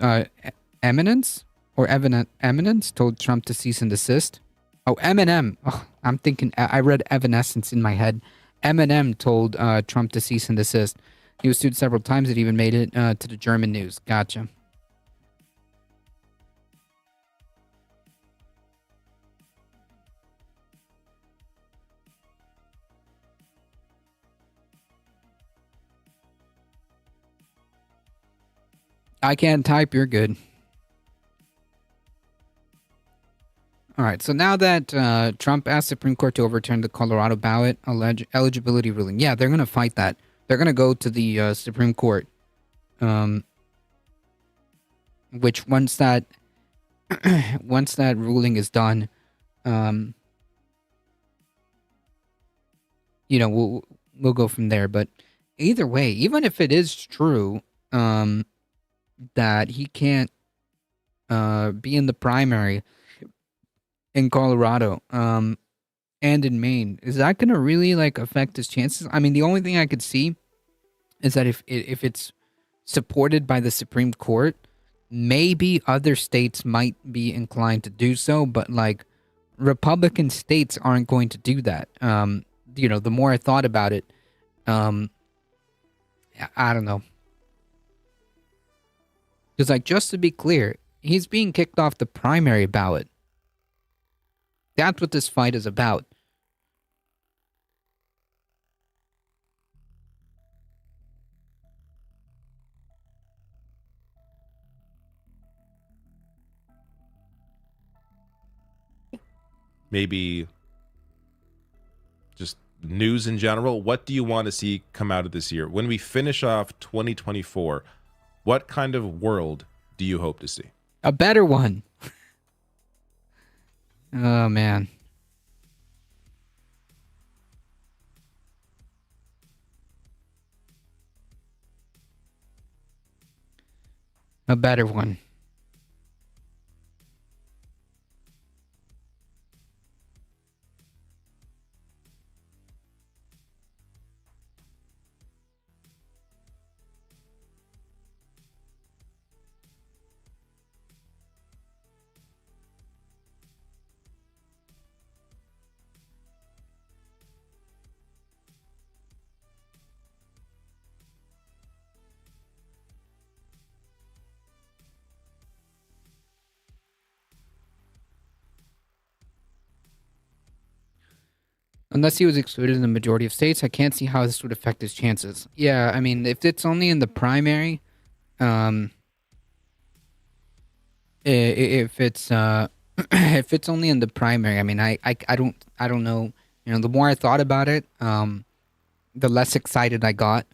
Eminence told Trump to cease and desist. Oh, Eminem. Oh, I'm thinking I read Evanescence in my head. Eminem told Trump to cease and desist. He was sued several times. It even made it to the German news. Gotcha. I can't type. You're good. All right. So now that Trump asked the Supreme Court to overturn the Colorado ballot eligibility ruling, yeah, they're going to fight that. They're going to go to the Supreme Court, which once that ruling is done, we'll go from there. But either way, even if it is true, that he can't be in the primary in Colorado and in Maine, is that going to really like affect his chances? I mean, the only thing I could see is that if it's supported by the Supreme Court, maybe other states might be inclined to do so, but like Republican states aren't going to do that. The more I thought about it, I don't know. Because, like, just to be clear, he's being kicked off the primary ballot. That's what this fight is about. Maybe just news in general. What do you want to see come out of this year? When we finish off 2024, what kind of world do you hope to see? A better one. Oh, man. A better one. Unless he was excluded in the majority of states, I can't see how this would affect his chances. Yeah, I mean, if it's only in the primary, if it's if it's only in the primary, I mean, I don't know. You know, the more I thought about it, the less excited I got.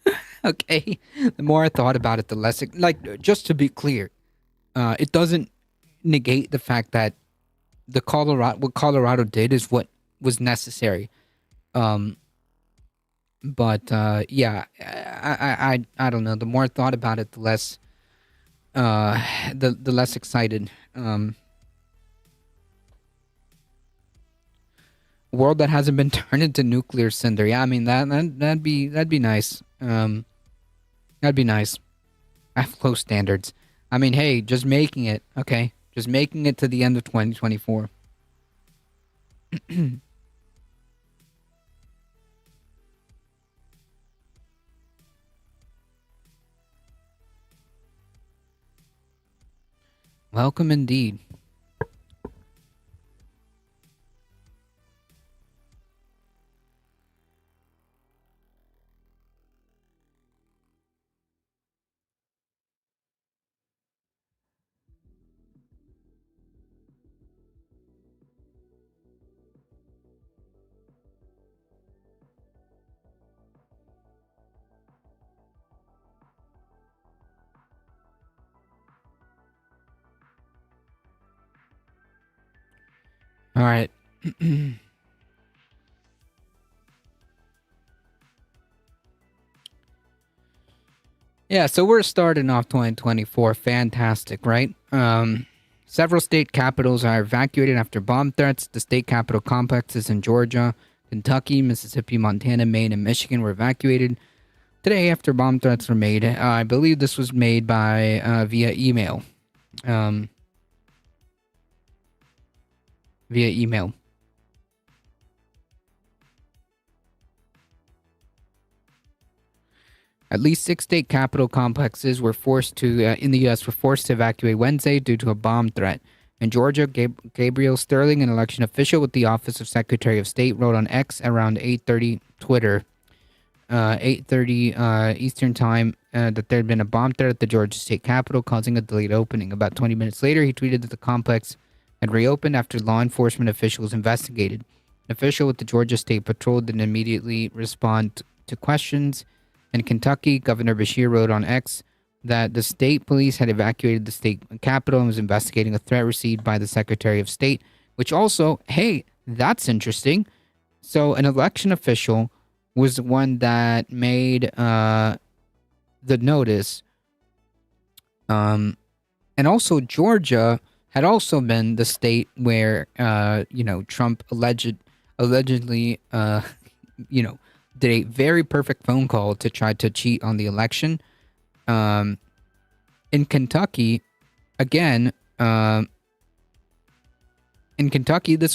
Okay, the more I thought about it, the less like. Just to be clear, it doesn't negate the fact that what Colorado did is what was necessary. But yeah, I don't know. The more I thought about it, the less the less excited. World that hasn't been turned into nuclear cinder. Yeah, I mean that'd be nice. That'd be nice. I have low standards. I mean, hey, just making it, okay? Just making it to the end of 2024. Welcome indeed. All right. Yeah, so we're starting off 2024. Fantastic, right? Several state capitals are evacuated after bomb threats. The state capitol complexes in Georgia, Kentucky, Mississippi, Montana, Maine, and Michigan were evacuated today after bomb threats were made. I believe this was made by via email. Via email. At least 6 state capitol complexes were forced to, in the U.S., were forced to evacuate Wednesday due to a bomb threat. In Georgia, Gabriel Sterling, an election official with the Office of Secretary of State, wrote on X around 8:30 Twitter, 8:30 Eastern Time, that there had been a bomb threat at the Georgia State Capitol, causing a delayed opening. About 20 minutes later, he tweeted that the complex had reopened after law enforcement officials investigated. An official with the Georgia State Patrol didn't immediately respond to questions. In Kentucky, Governor Beshear wrote on X that the state police had evacuated the state capitol and was investigating a threat received by the Secretary of State, which also, hey, that's interesting. So an election official was the one that made the notice. And also Georgia had also been the state where, Trump allegedly, did a very perfect phone call to try to cheat on the election. In Kentucky, again, this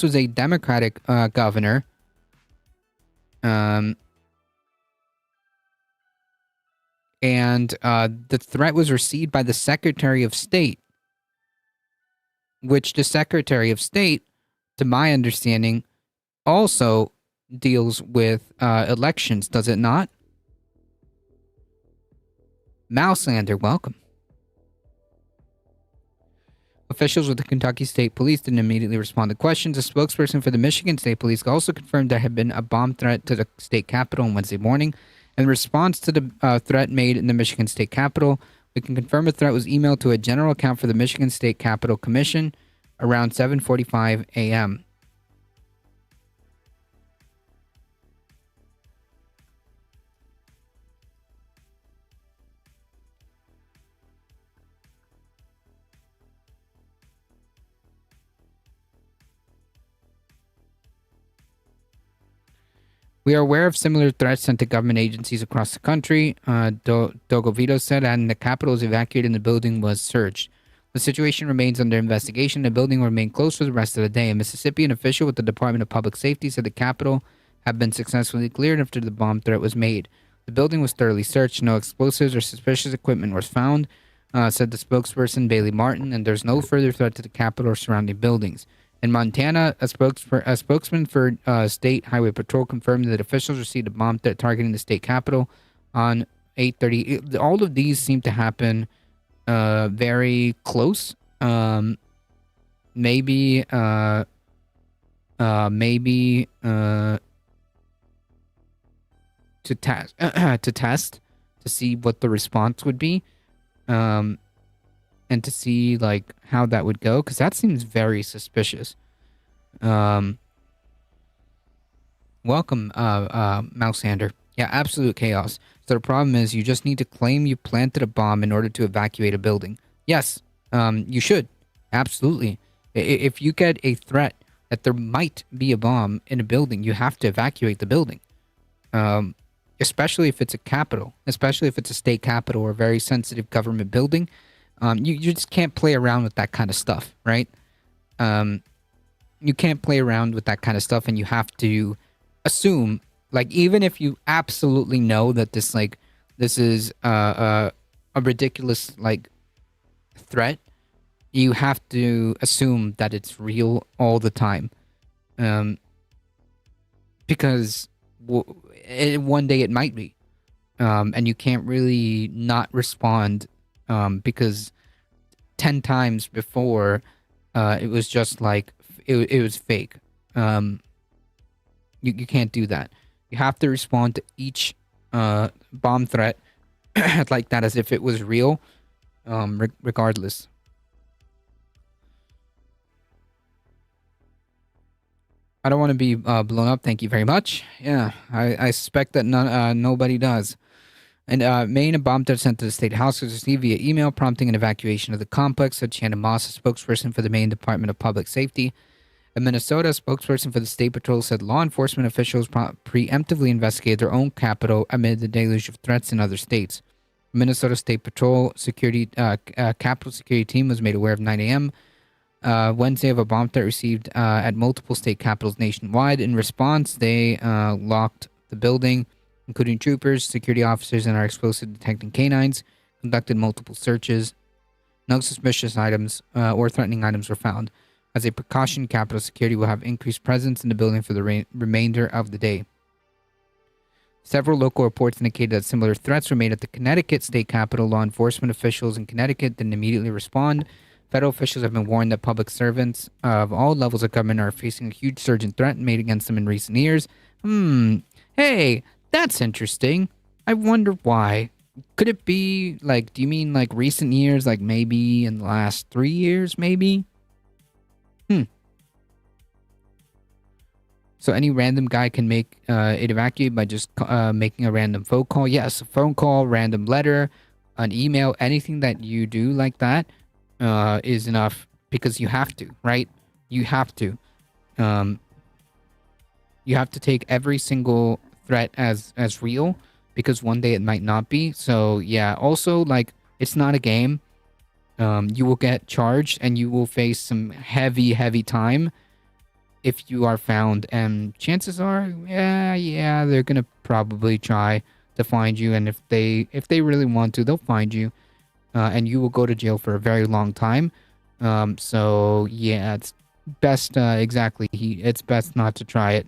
was a Democratic governor. And the threat was received by the Secretary of State, which the Secretary of State, to my understanding, also deals with elections, does it not? Mouselander, welcome. Officials with the Kentucky State Police didn't immediately respond to questions. A spokesperson for the Michigan State Police also confirmed there had been a bomb threat to the state capitol on Wednesday morning. In response to the threat made in the Michigan State Capitol, we can confirm the threat was emailed to a general account for the Michigan State Capitol Commission around 7:45 a.m. We are aware of similar threats sent to government agencies across the country, Dogovito said, and the Capitol was evacuated and the building was searched. The situation remains under investigation. The building will remain closed for the rest of the day. A Mississippi official with the Department of Public Safety said the Capitol had been successfully cleared after the bomb threat was made. The building was thoroughly searched. No explosives or suspicious equipment was found, said the spokesperson Bailey Martin, and there's no further threat to the Capitol or surrounding buildings. In Montana, a spokesman for State Highway Patrol confirmed that officials received a bomb threat targeting the state capitol on 8:30. All of these seem to happen very close. Maybe to test to see what the response would be, and to see like how that would go, because that seems very suspicious. Welcome, Mousehander. Yeah, absolute chaos. So the problem is you just need to claim you planted a bomb in order to evacuate a building. Yes, you should. Absolutely. If you get a threat that there might be a bomb in a building, you have to evacuate the building. Especially if it's a capital, especially if it's a state capital or a very sensitive government building. You just can't play around with that kind of stuff, right? You can't play around with that kind of stuff, and you have to assume, like, even if you absolutely know that this is a ridiculous, like, threat, you have to assume that it's real all the time. Because one day it might be. And you can't really not respond, because 10 times before, it was just like, it was fake. You can't do that. You have to respond to each bomb threat like that as if it was real, regardless. I don't want to be blown up. Thank you very much. Yeah, I suspect that nobody does. And Maine, a bomb threat sent to the state house was received via email prompting an evacuation of the complex, said Shannon Moss, a spokesperson for the Maine Department of Public Safety. In Minnesota, a spokesperson for the state patrol said law enforcement officials preemptively investigated their own capital amid the deluge of threats in other states. Minnesota State Patrol security Capitol security team was made aware of 9 a.m. Wednesday of a bomb threat received at multiple state capitals nationwide. In response, they locked the building, including troopers, security officers, and our explosive detecting canines, conducted multiple searches. No suspicious items or threatening items were found. As a precaution, Capitol Security will have increased presence in the building for the remainder of the day. Several local reports indicated that similar threats were made at the Connecticut State Capitol. Law enforcement officials in Connecticut didn't immediately respond. Federal officials have been warned that public servants of all levels of government are facing a huge surge in threat made against them in recent years. Hey, that's interesting. I wonder why. Could it be, like, do you mean, like, recent years? Like, maybe in the last 3 years, maybe? So any random guy can make it evacuate by just making a random phone call? Yes, a phone call, random letter, an email, anything that you do like that is enough, because you have to, right? You have to. You have to take every single threat as real, because one day it might not be. So yeah, also, like, it's not a game. You will get charged and you will face some heavy time if you are found, and chances are, yeah, they're gonna probably try to find you, and if they really want to, they'll find you, and you will go to jail for a very long time. So yeah, it's best, it's best not to try it.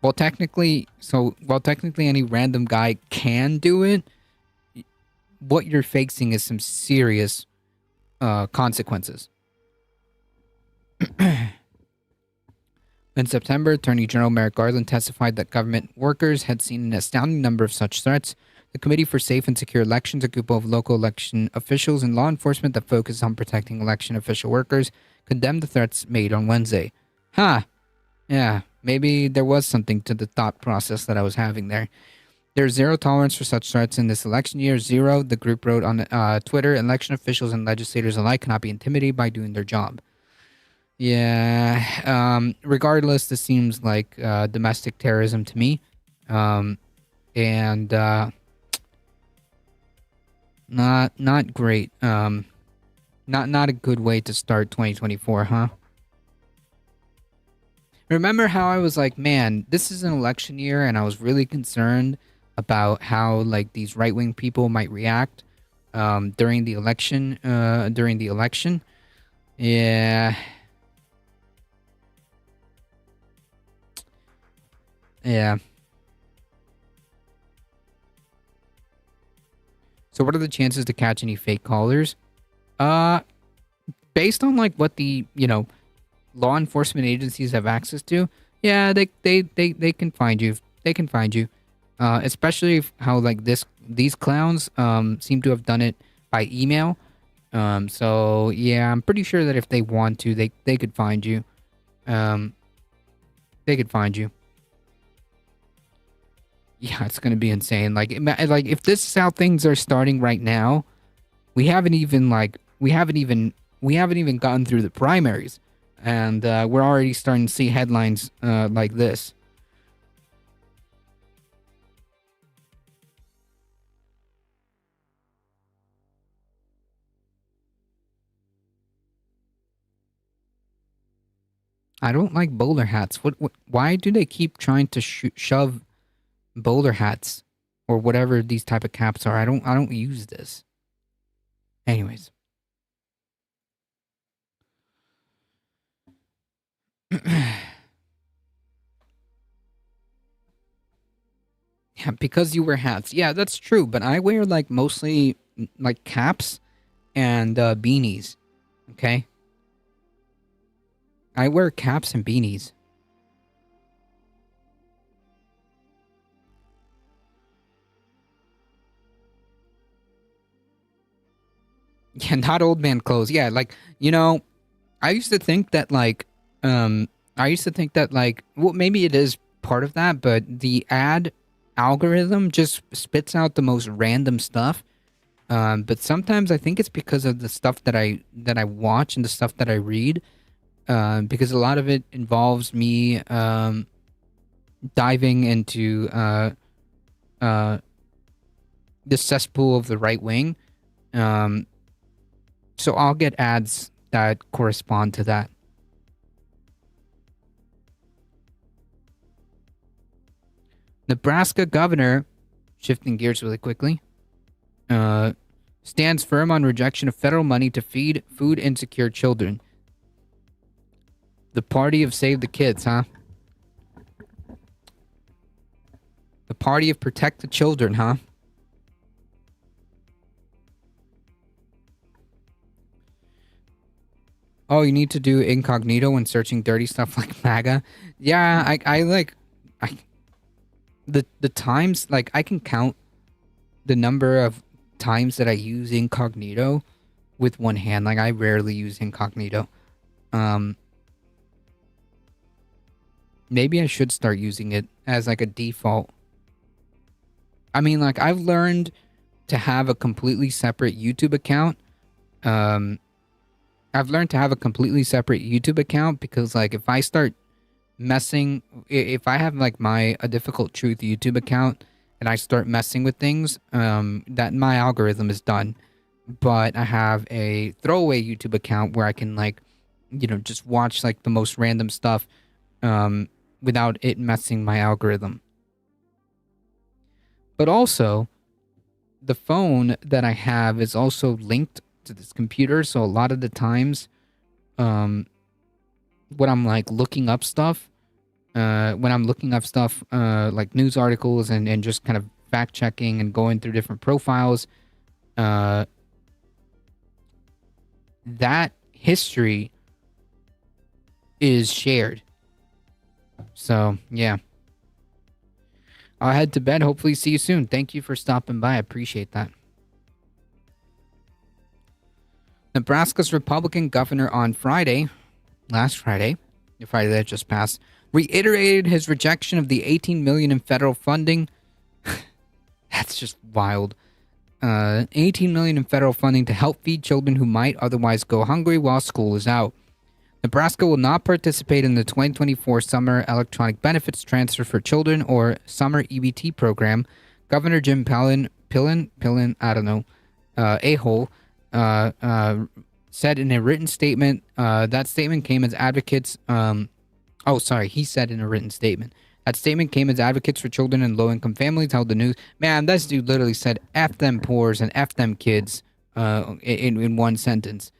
While technically any random guy can do it, what you're facing is some serious consequences. In September, Attorney General Merrick Garland testified that government workers had seen an astounding number of such threats. The Committee for Safe and Secure Elections, a group of local election officials and law enforcement that focuses on protecting election official workers, condemned the threats made on Wednesday. Yeah, maybe there was something to the thought process that I was having there. There's zero tolerance for such threats in this election year. Zero, the group wrote on Twitter. Election officials and legislators alike cannot be intimidated by doing their job. Yeah, regardless, this seems like domestic terrorism to me. And not great. Not a good way to start 2024, huh? Remember how I was like, man, this is an election year, and I was really concerned about how, like, these right-wing people might react during the election. Yeah. Yeah. So what are the chances to catch any fake callers? Based on like what the, law enforcement agencies have access to, yeah, they can find you. They can find you. Especially how like these clowns seem to have done it by email. So yeah, I'm pretty sure that if they want to, they could find you. They could find you. Yeah, it's gonna be insane. Like if this is how things are starting right now, we haven't even gotten through the primaries, and we're already starting to see headlines like this. I don't like bowler hats. What why do they keep trying to shove bowler hats or whatever these type of caps are? I don't use this. Anyways. Yeah, because you wear hats. Yeah, that's true, but I wear like mostly like caps and beanies. Okay? I wear caps and beanies. Yeah, not old man clothes. Yeah, like, I used to think that well, maybe it is part of that, but the ad algorithm just spits out the most random stuff. But sometimes I think it's because of the stuff that I watch and the stuff that I read. Because a lot of it involves me diving into the cesspool of the right wing. So I'll get ads that correspond to that. Nebraska governor, shifting gears really quickly, stands firm on rejection of federal money to feed food insecure children. The party of Save the Kids, huh? The party of Protect the Children, huh? Oh, you need to do incognito when searching dirty stuff like MAGA? Yeah, the times, like, I can count the number of times that I use incognito with one hand. Like, I rarely use incognito. Maybe I should start using it as like a default. I mean, like, I've learned to have a completely separate YouTube account. I've learned to have a completely separate YouTube account because, like, if I start if I have like a Difficult Truth YouTube account and I start messing with things, that my algorithm is done. But I have a throwaway YouTube account where I can, like, just watch like the most random stuff, without it messing my algorithm. But also, the phone that I have is also linked to this computer, so a lot of the times, when I'm like looking up stuff, like news articles and just kind of fact checking and going through different profiles, that history is shared. So, yeah. I'll head to bed. Hopefully see you soon. Thank you for stopping by. I appreciate that. Nebraska's Republican governor on last Friday, the Friday that just passed, reiterated his rejection of the $18 million in federal funding. That's just wild. $18 million in federal funding to help feed children who might otherwise go hungry while school is out. Nebraska will not participate in the 2024 Summer Electronic Benefits Transfer for Children, or Summer EBT program. Governor Jim Pillen, I don't know, a-hole, said in a written statement. That statement came as advocates. He said in a written statement. That statement came as advocates for children in low-income families held the news. Man, this dude literally said F them poors and F them kids in one sentence.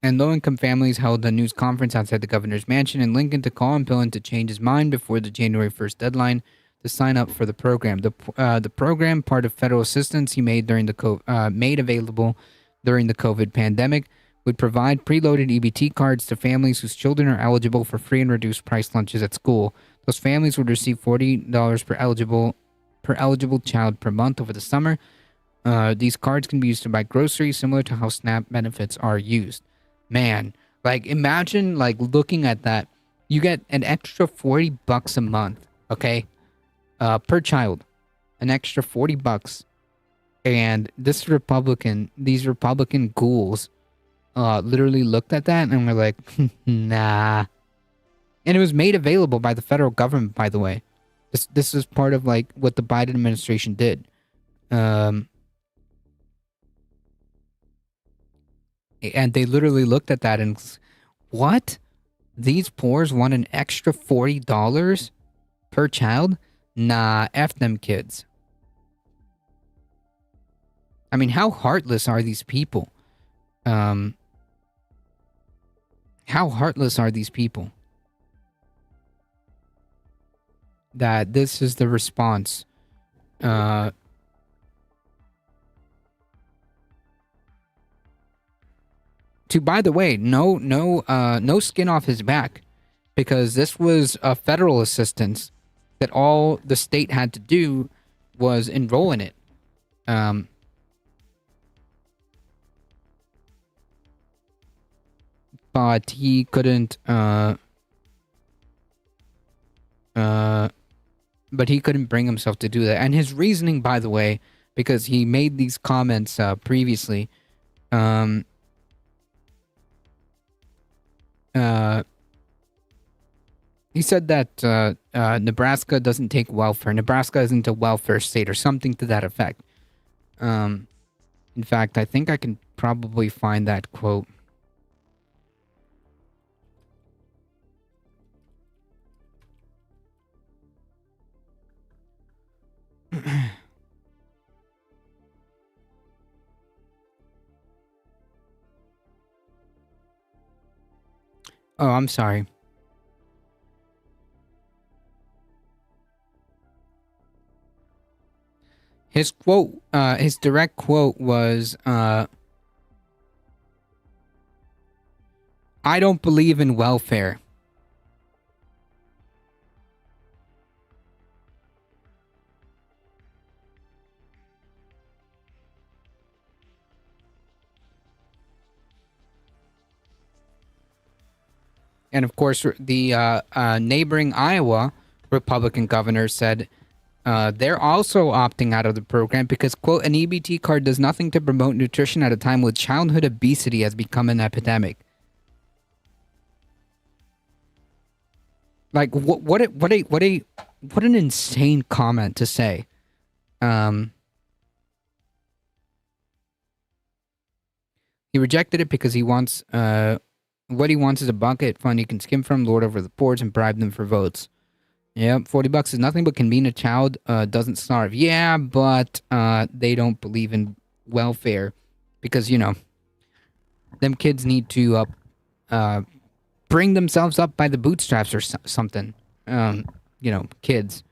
And low-income families held a news conference outside the governor's mansion in Lincoln to call on Pillen to change his mind before the January 1st deadline to sign up for the program. The program, part of federal assistance he made made available during the COVID pandemic, would provide preloaded EBT cards to families whose children are eligible for free and reduced price lunches at school. Those families would receive $40 per eligible child per month over the summer. These cards can be used to buy groceries, similar to how SNAP benefits are used. Man, like imagine like looking at that. You get an extra $40 a month, okay? Per child. An extra $40. And these Republican ghouls literally looked at that and were like, nah. And it was made available by the federal government, by the way. This is part of like what the Biden administration did. And they literally looked at that and, what? These poors want an extra $40 per child? Nah, F them kids. I mean, how heartless are these people? How heartless are these people? That this is the response. To, by the way, no skin off his back, because this was a federal assistance that all the state had to do was enroll in it. But he couldn't. But he couldn't bring himself to do that, and his reasoning, by the way, because he made these comments previously. He said that Nebraska doesn't take welfare. Nebraska isn't a welfare state or something to that effect. In fact, I think I can probably find that quote. Oh, I'm sorry. His quote, his direct quote was, I don't believe in welfare. And of course, the neighboring Iowa Republican governor said they're also opting out of the program because, quote, an EBT card does nothing to promote nutrition at a time when childhood obesity has become an epidemic. Like, what an insane comment to say. He rejected it because he wants what he wants is a bucket fund he can skim from, lord over the poor, and bribe them for votes. Yep, $40 is nothing but can mean a child doesn't starve. Yeah, but they don't believe in welfare because, you know, them kids need to bring themselves up by the bootstraps or something. You know, kids.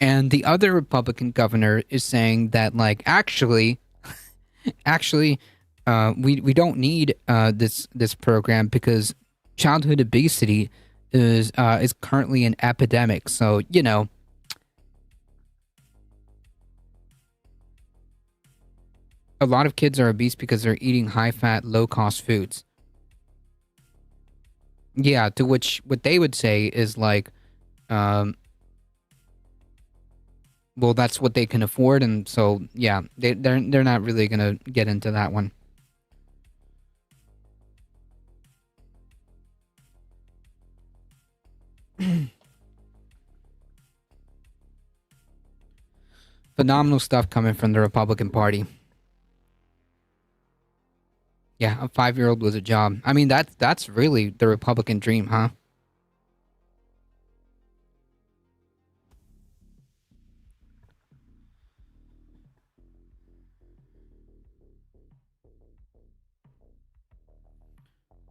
And the other Republican governor is saying that, like, actually, we don't need this program because childhood obesity is currently an epidemic. So, you know, a lot of kids are obese because they're eating high-fat, low-cost foods. Yeah, to which what they would say is like, well, that's what they can afford, and so yeah, they're not really gonna get into that one. Phenomenal stuff coming from the Republican Party. Yeah, a 5-year-old with a job. I mean, that's really the Republican dream, huh?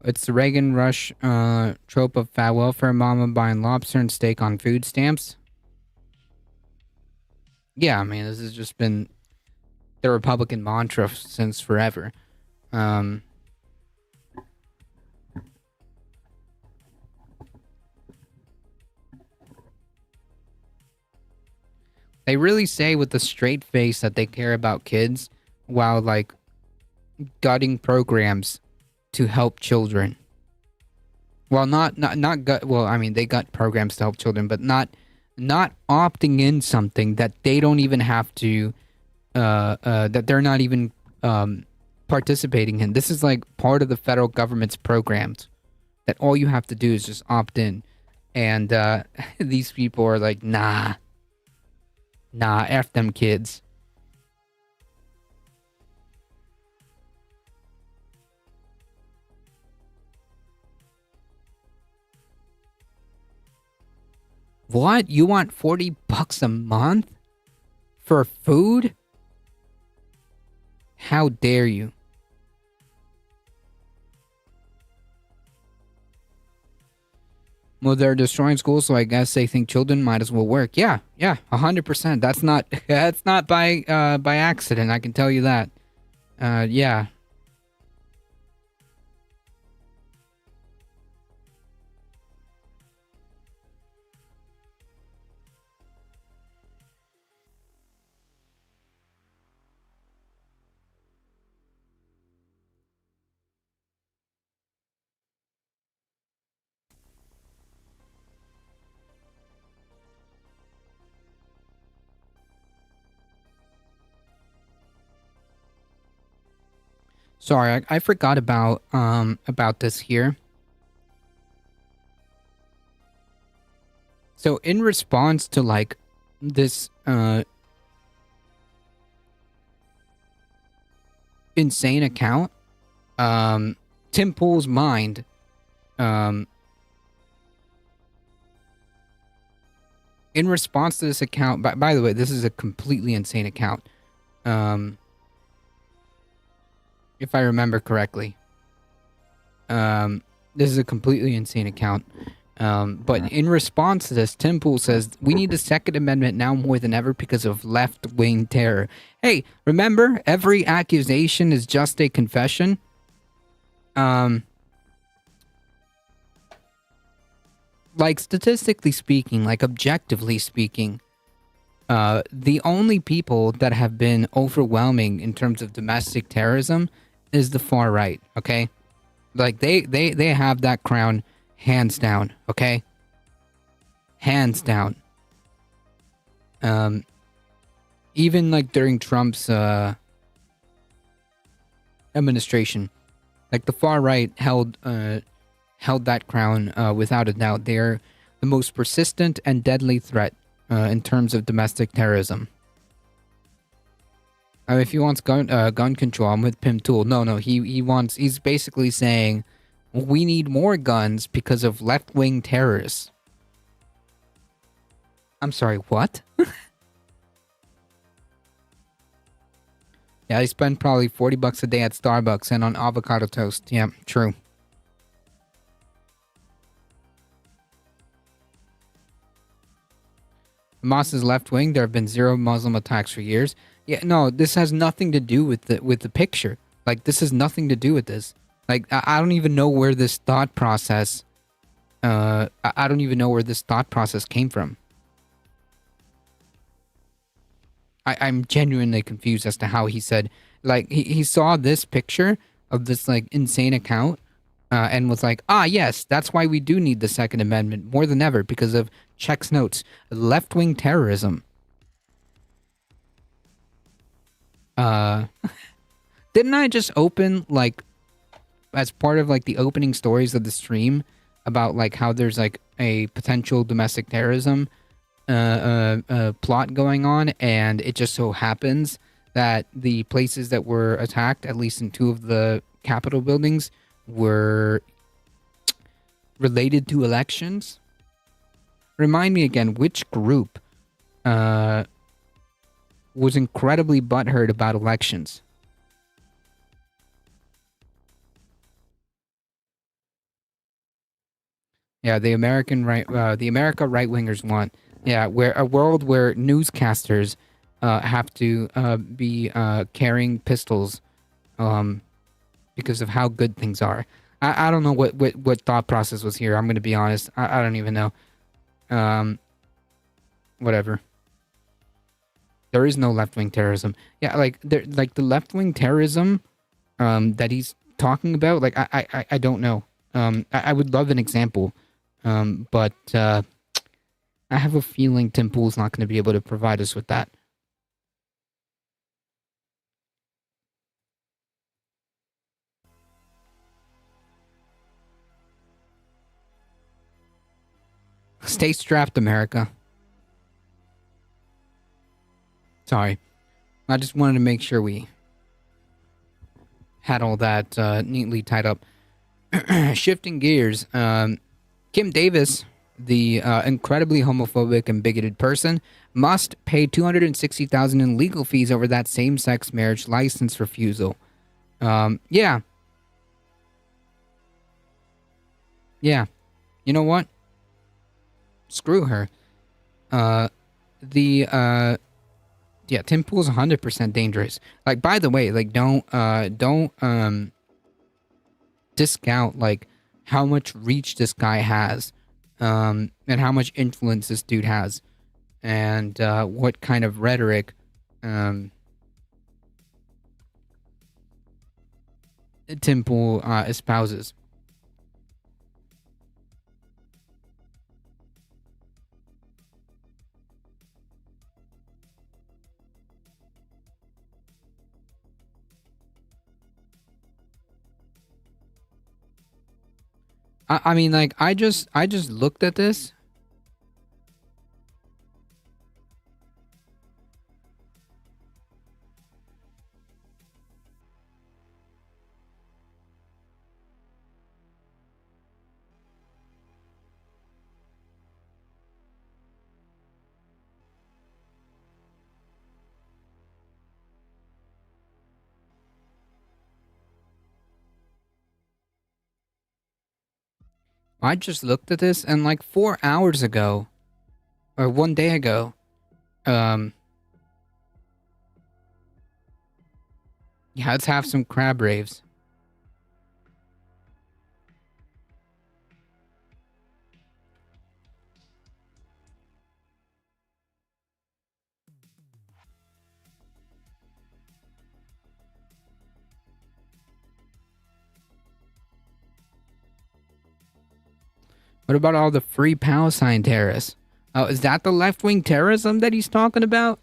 It's the Reagan Rush trope of fat welfare mama buying lobster and steak on food stamps. Yeah, I mean, this has just been the Republican mantra since forever. They really say with a straight face that they care about kids while, like, gutting programs to help children. Well, not gut. Well, I mean, they gut programs to help children, but not opting in something that they don't even have to, that they're not even participating in. This is like part of the federal government's programs that all you have to do is just opt in, and these people are like, nah, F them kids. What? You want $40 a month for food? How dare you? Well, they're destroying schools, so I guess they think children might as well work. Yeah, 100%. That's not by accident. I can tell you that. Yeah. Sorry, I forgot about this here. So in response to like this insane account, Tim Pool's Mind in response to this account, by the way, this is a completely insane account. If I remember correctly. This is a completely insane account. But in response to this, Tim Pool says, we need the Second Amendment now more than ever because of left-wing terror. Hey, remember, every accusation is just a confession. Like, statistically speaking, like, objectively speaking, the only people that have been overwhelming in terms of domestic terrorism is the far right, okay? Like, they have that crown hands down, okay? Hands down. Even, like, during Trump's administration, like, the far right held that crown without a doubt. They're the most persistent and deadly threat in terms of domestic terrorism. If he wants gun control, I'm with Pim Tool. No, he's basically saying we need more guns because of left-wing terrorists. I'm sorry, what? Yeah, I spend probably $40 a day at Starbucks and on avocado toast. Yeah, true. Hamas is left-wing. There have been 0 Muslim attacks for years. Yeah, no, this has nothing to do with the picture. Like, this has nothing to do with this. Like, I don't even know where this thought process. I don't even know where this thought process came from. I'm genuinely confused as to how he said, like, he saw this picture of this, like, insane account, and was like, yes, that's why we do need the Second Amendment more than ever, because of, checks notes, left-wing terrorism. Didn't I just open, like, as part of, like, the opening stories of the stream about, like, how there's, like, a potential domestic terrorism plot going on, and it just so happens that the places that were attacked, at least in 2 of the Capitol buildings, were related to elections? Remind me again, which group was incredibly butthurt about elections? Yeah, the America right wingers want. Yeah, where a world where newscasters have to be carrying pistols because of how good things are. I don't know what thought process was here. I'm going to be honest. I don't even know. Whatever. There is no left-wing terrorism. Yeah, like the left-wing terrorism that he's talking about, like I don't know. I would love an example. But I have a feeling Tim Pool's not going to be able to provide us with that. Stay strapped, America. Sorry. I just wanted to make sure we had all that neatly tied up. Shifting gears, Kim Davis, the incredibly homophobic and bigoted person, must pay $260,000 in legal fees over that same-sex marriage license refusal. Yeah. You know what? Screw her. Tim Pool's 100% dangerous. Like, by the way, like, don't discount, like, how much reach this guy has, and how much influence this dude has, and what kind of rhetoric Tim Pool espouses. I mean, like, I just looked at this. I just looked at this, and like 4 hours ago, or 1 day ago, yeah, let's have some crab raves. What about all the free Palestine terrorists? Oh, is that the left-wing terrorism that he's talking about?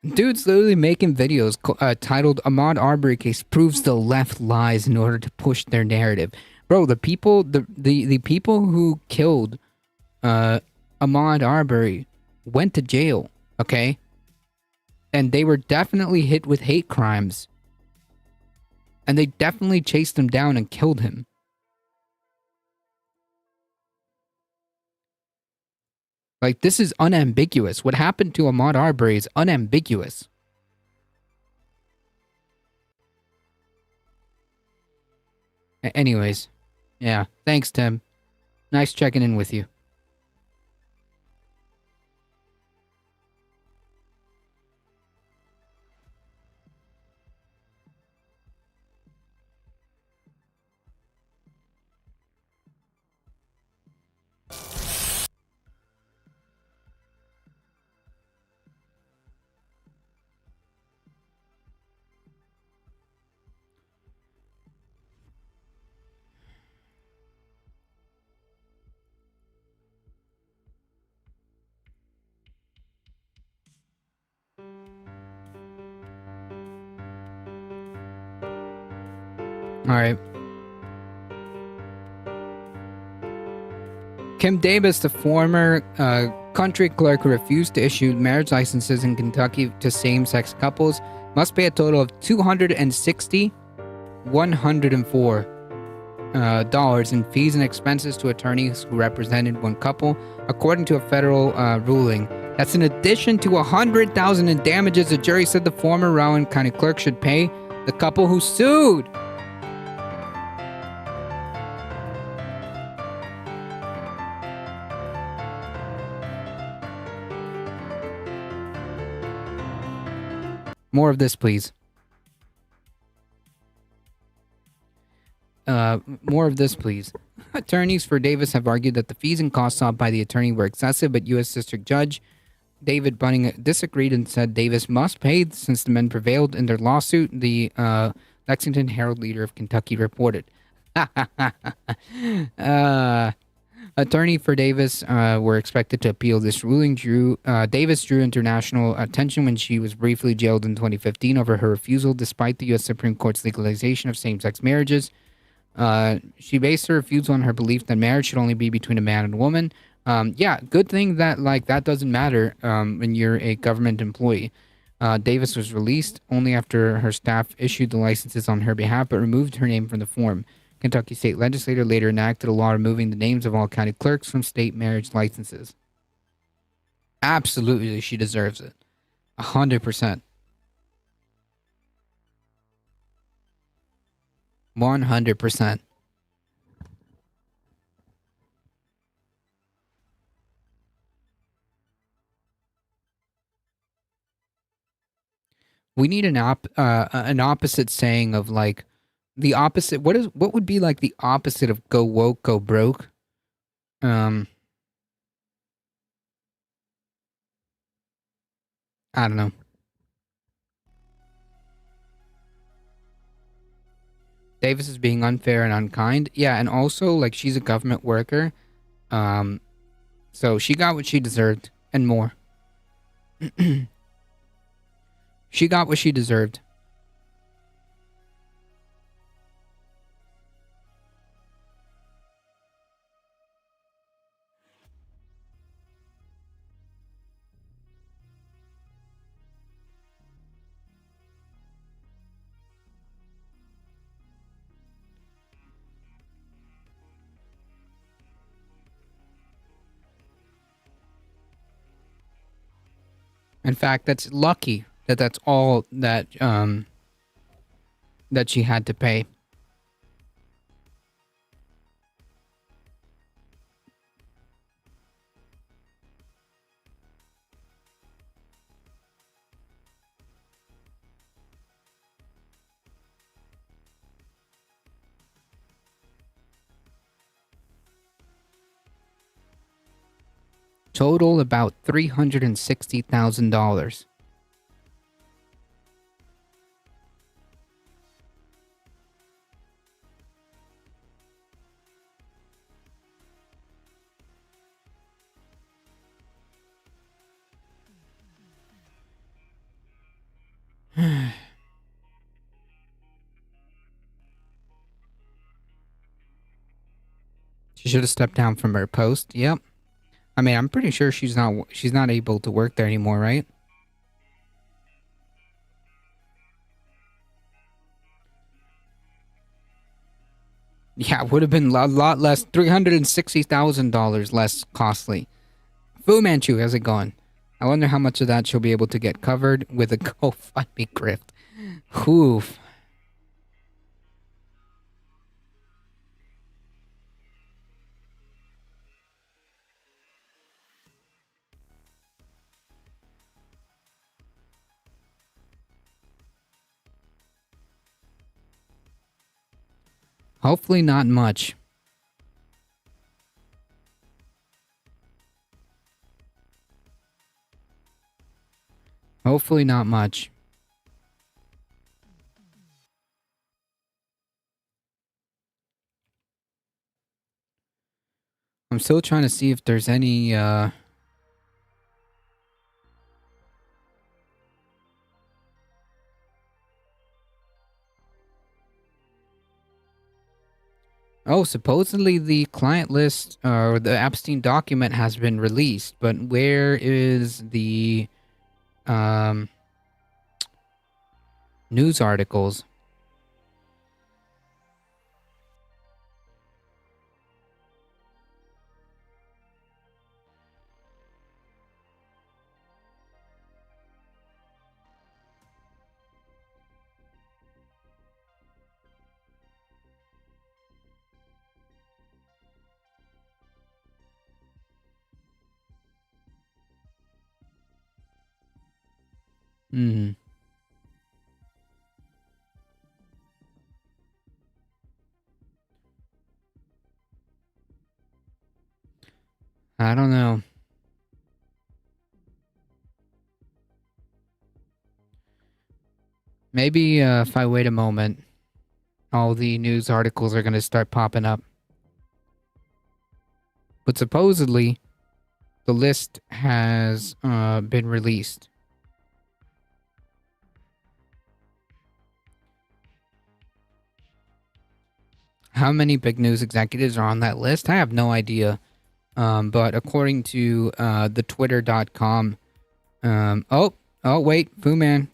Dude's literally making videos titled "Ahmaud Arbery case proves the left lies in order to push their narrative." Bro, the people who killed Ahmaud Arbery went to jail, okay? And they were definitely hit with hate crimes. And they definitely chased him down and killed him. Like, this is unambiguous. What happened to Ahmaud Arbery is unambiguous. Anyways, yeah. Thanks, Tim. Nice checking in with you. All right. Kim Davis, the former country clerk who refused to issue marriage licenses in Kentucky to same-sex couples, must pay a total of $104 in fees and expenses to attorneys who represented one couple, according to a federal ruling. That's in addition to $100,000 in damages. The jury said the former Rowan County clerk should pay the couple who sued. More of this, please. More of this, please. Attorneys for Davis have argued that the fees and costs sought by the attorney were excessive, but U.S. District Judge David Bunning disagreed and said Davis must pay since the men prevailed in their lawsuit, the Lexington Herald-Leader of Kentucky reported. Attorney for Davis were expected to appeal this ruling. Davis drew international attention when she was briefly jailed in 2015 over her refusal, despite the U.S. Supreme Court's legalization of same-sex marriages. She based her refusal on her belief that marriage should only be between a man and a woman. Yeah, good thing that that doesn't matter when you're a government employee. Davis was released only after her staff issued the licenses on her behalf, but removed her name from the form. Kentucky state legislature later enacted a law removing the names of all county clerks from state marriage licenses. Absolutely, she deserves it. 100%. 100%. We need an opposite saying of the opposite. What would be the opposite of go woke, go broke? I don't know. Davis is being unfair and unkind. Yeah, and also she's a government worker. So she got what she deserved and more. She got what she deserved. In fact, that's lucky that's all that that she had to pay. Total about $360,000. She should have stepped down from her post. Yep. I mean, I'm pretty sure she's not able to work there anymore, right? Yeah, it would have been a lot less, $360,000 less costly. Fu Manchu, how's it going? I wonder how much of that she'll be able to get covered with a GoFundMe grift. Oof. Hopefully not much. Hopefully not much. I'm still trying to see if there's any Oh, supposedly the client list or the Epstein document has been released, but where is the news articles? Hmm. Maybe if I wait a moment, all the news articles are going to start popping up. But supposedly, the list has been released. How many big news executives are on that list? I have no idea. But according to the twitter.com, oh, wait, Fu Man.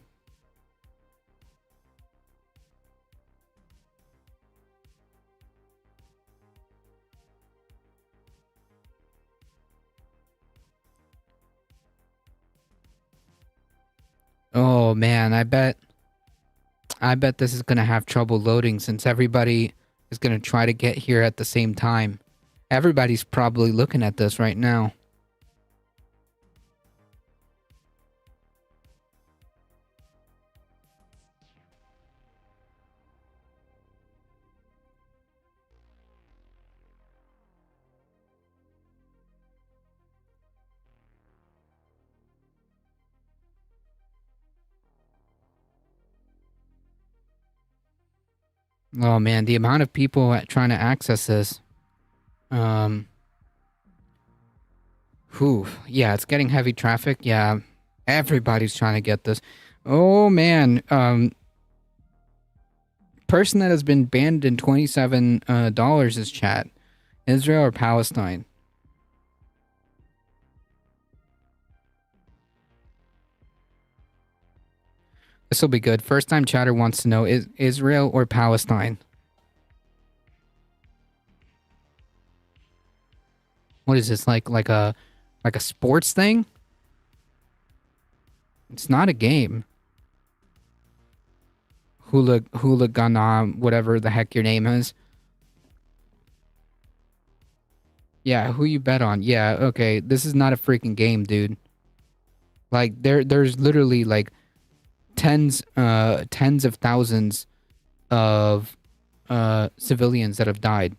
Oh man, I bet this is gonna have trouble loading since everybody is gonna try to get here at the same time. Everybody's probably looking at this right now. Oh man, the amount of people trying to access this. Yeah, it's getting heavy traffic. Yeah, everybody's trying to get this. Oh man, person that has been banned in $27 is chat. Israel or Palestine? This will be good. First time chatter wants to know, is Israel or Palestine? What is this, like a sports thing? It's not a game. Hooligan, whatever the heck your name is. Yeah, who you bet on? Yeah, okay. This is not a freaking game, dude. Like there's literally like tens of thousands of civilians that have died.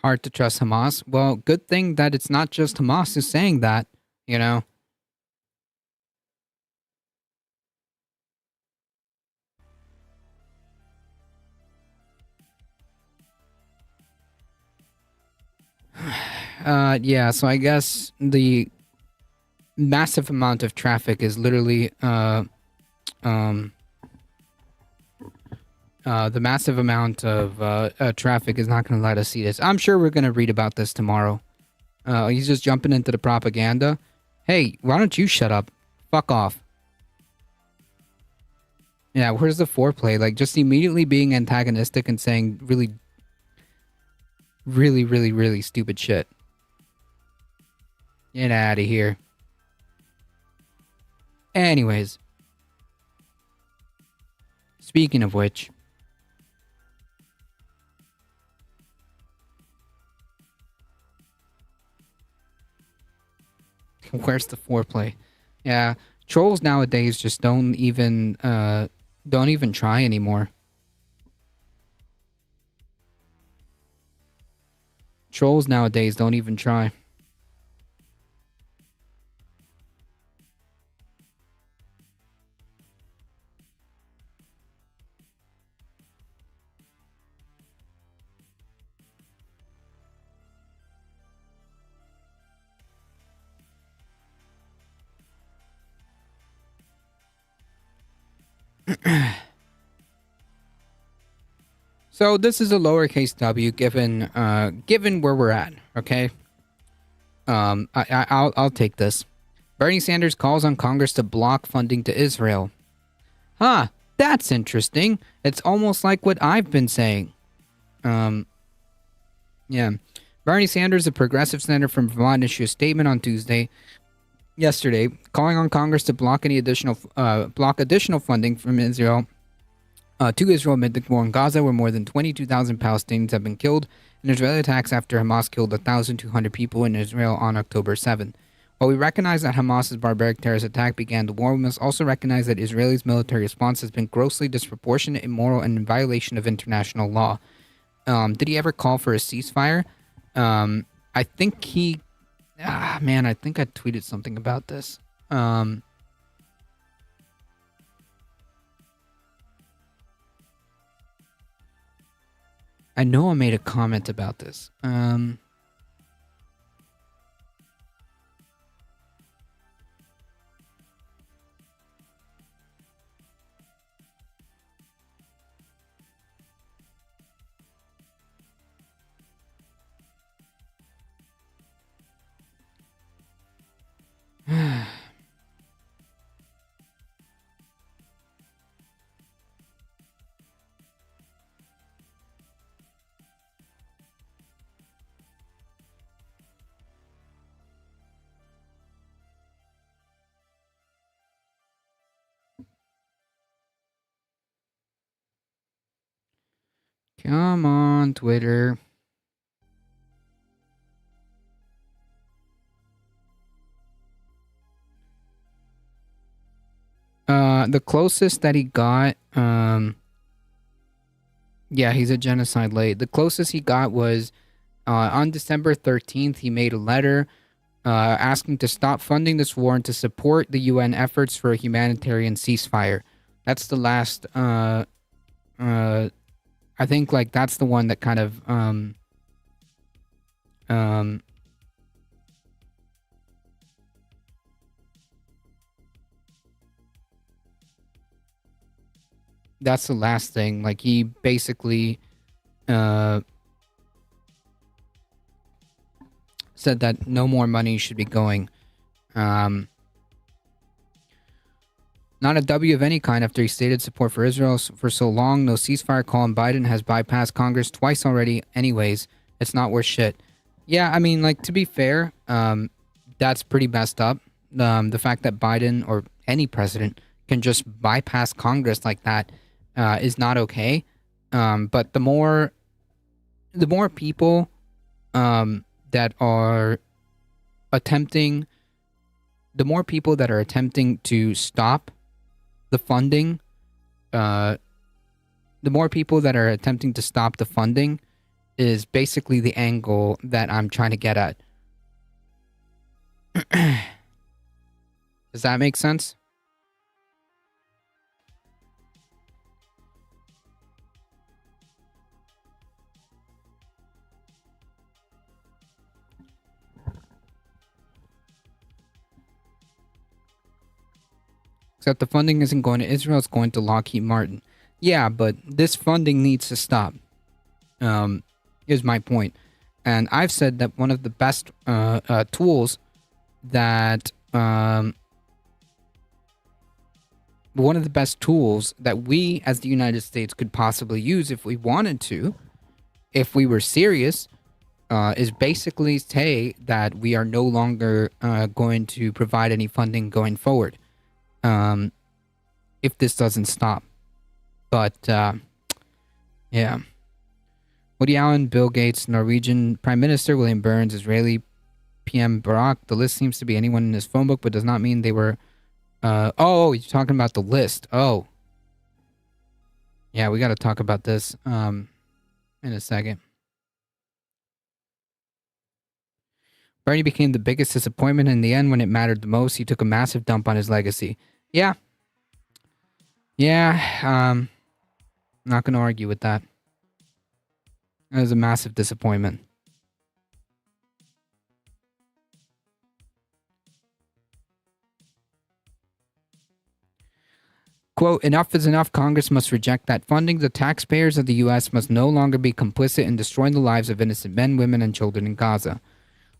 Hard to trust Hamas. Well, good thing that it's not just Hamas who's saying that, you know. Yeah, so I guess the massive amount of traffic is literally the massive amount of traffic is not going to let us see this. I'm sure we're going to read about this tomorrow. He's just jumping into the propaganda. Hey, why don't you shut up? Fuck off. Yeah, where's the foreplay? Like, just immediately being antagonistic and saying really, really, really, really stupid shit. Get out of here. Anyways. Speaking of which. Where's the foreplay? Yeah, trolls nowadays just don't even try anymore. Trolls nowadays don't even try. So this is a lowercase w given where we're at, okay? I'll take this. Bernie Sanders calls on Congress to block funding to Israel. Huh, that's interesting. It's almost like what I've been saying. Yeah. Bernie Sanders, a progressive senator from Vermont, issued a statement on yesterday, calling on Congress to block additional funding from Israel to Israel amid the war in Gaza, where more than 22,000 Palestinians have been killed in Israeli attacks after Hamas killed 1,200 people in Israel on October 7. While we recognize that Hamas's barbaric terrorist attack began the war, we must also recognize that Israel's military response has been grossly disproportionate, immoral, and in violation of international law. Did he ever call for a ceasefire? I think he... I think I tweeted something about this. I know I made a comment about this. Come on, Twitter. The closest that he got, yeah, he's a genocide late. The closest he got was on December 13th, he made a letter asking to stop funding this war and to support the UN efforts for a humanitarian ceasefire. That's the last, I think, like, that's the one that kind of, that's the last thing. Like, he basically said that no more money should be going. Not a W of any kind after he stated support for Israel for so long. No ceasefire call, and Biden has bypassed Congress twice already. Anyways, it's not worth shit. Yeah, I mean, like, to be fair, that's pretty messed up. The fact that Biden or any president can just bypass Congress like that is not okay. But the more people that are attempting to stop the funding, the more people that are attempting to stop the funding is basically the angle that I'm trying to get at. Does that make sense? Except the funding isn't going to Israel, it's going to Lockheed Martin. Yeah, but this funding needs to stop. Is my point. And I've said that one of the best tools that we as the United States could possibly use if we wanted to, if we were serious, is basically say that we are no longer going to provide any funding going forward. If this doesn't stop. But, yeah. Woody Allen, Bill Gates, Norwegian Prime Minister William Burns, Israeli PM Barak. The list seems to be anyone in his phone book, but does not mean they were... you're talking about the list. Oh. Yeah, we got to talk about this in a second. Bernie became the biggest disappointment in the end when it mattered the most. He took a massive dump on his legacy. Yeah. Yeah, not going to argue with that. It was a massive disappointment. Quote, enough is enough. Congress must reject that funding. The taxpayers of the U.S. must no longer be complicit in destroying the lives of innocent men, women, and children in Gaza.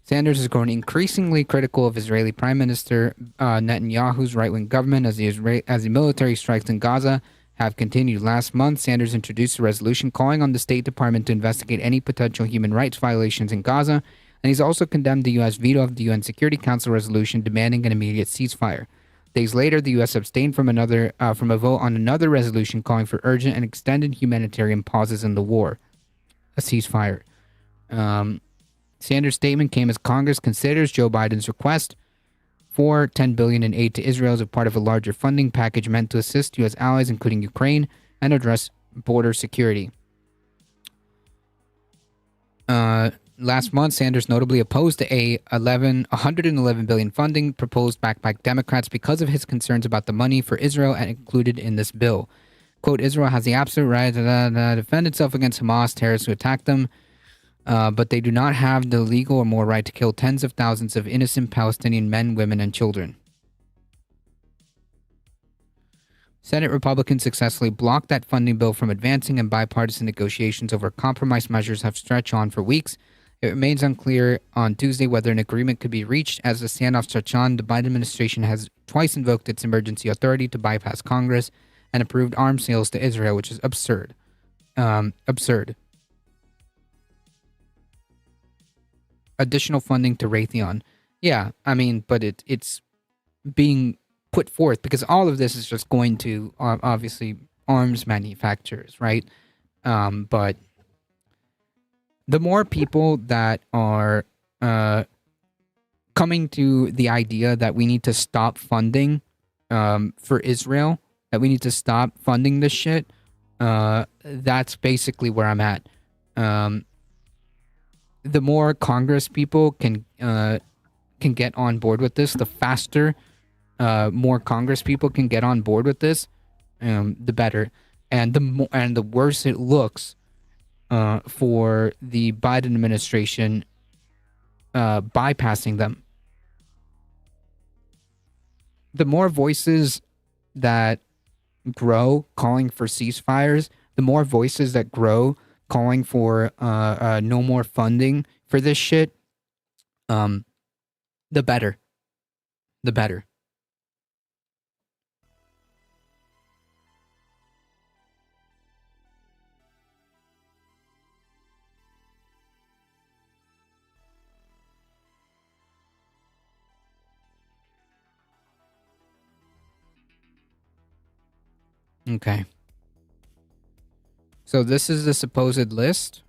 Sanders has grown increasingly critical of Israeli Prime Minister Netanyahu's right-wing government as the military strikes in Gaza have continued. Last month, Sanders introduced a resolution calling on the State Department to investigate any potential human rights violations in Gaza, and he's also condemned the U.S. veto of the UN Security Council resolution demanding an immediate ceasefire. Days later, the U.S. abstained from a vote on another resolution calling for urgent and extended humanitarian pauses in the war, a ceasefire. Sanders' statement came as Congress considers Joe Biden's request for $10 billion in aid to Israel as a part of a larger funding package meant to assist U.S. allies, including Ukraine, and address border security. Last month, Sanders notably opposed a $111 billion funding proposed backed by Democrats because of his concerns about the money for Israel and included in this bill. Quote, Israel has the absolute right to defend itself against Hamas terrorists who attack them, but they do not have the legal or moral right to kill tens of thousands of innocent Palestinian men, women, and children. Senate Republicans successfully blocked that funding bill from advancing, and bipartisan negotiations over compromise measures have stretched on for weeks. It remains unclear on Tuesday whether an agreement could be reached. As the standoff stretch on, the Biden administration has twice invoked its emergency authority to bypass Congress and approved arms sales to Israel, which is absurd. Absurd. Additional funding to Raytheon. Yeah, I mean, but it's being put forth because all of this is just going to, obviously, arms manufacturers, right? But the more people that are coming to the idea that we need to stop funding for Israel, that we need to stop funding this shit, that's basically where I'm at. The more Congress people can get on board with this, the faster more Congress people can get on board with this, the better. And the worse it looks for the Biden administration bypassing them. The more voices that grow calling for ceasefires, the more voices that grow calling for no more funding for this shit, the better. The better. Okay. So this is the supposed list.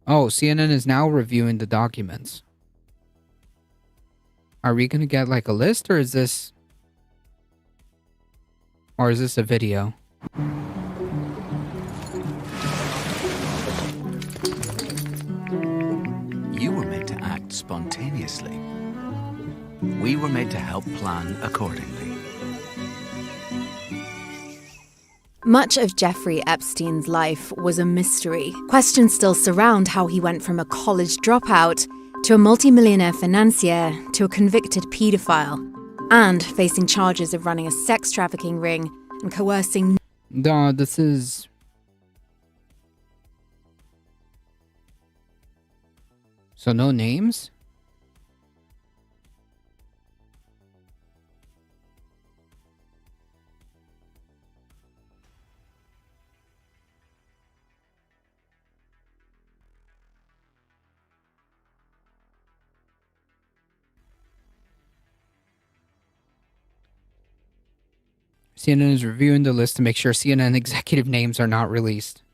Oh, CNN is now reviewing the documents. Are we going to get like a list, or is this a video? You were made to act spontaneously. We were made to help plan accordingly. Much of Jeffrey Epstein's life was a mystery. Questions still surround how he went from a college dropout to a multimillionaire financier to a convicted paedophile, and facing charges of running a sex trafficking ring and coercing... No, this is... So no names? CNN is reviewing the list to make sure CNN executive names are not released.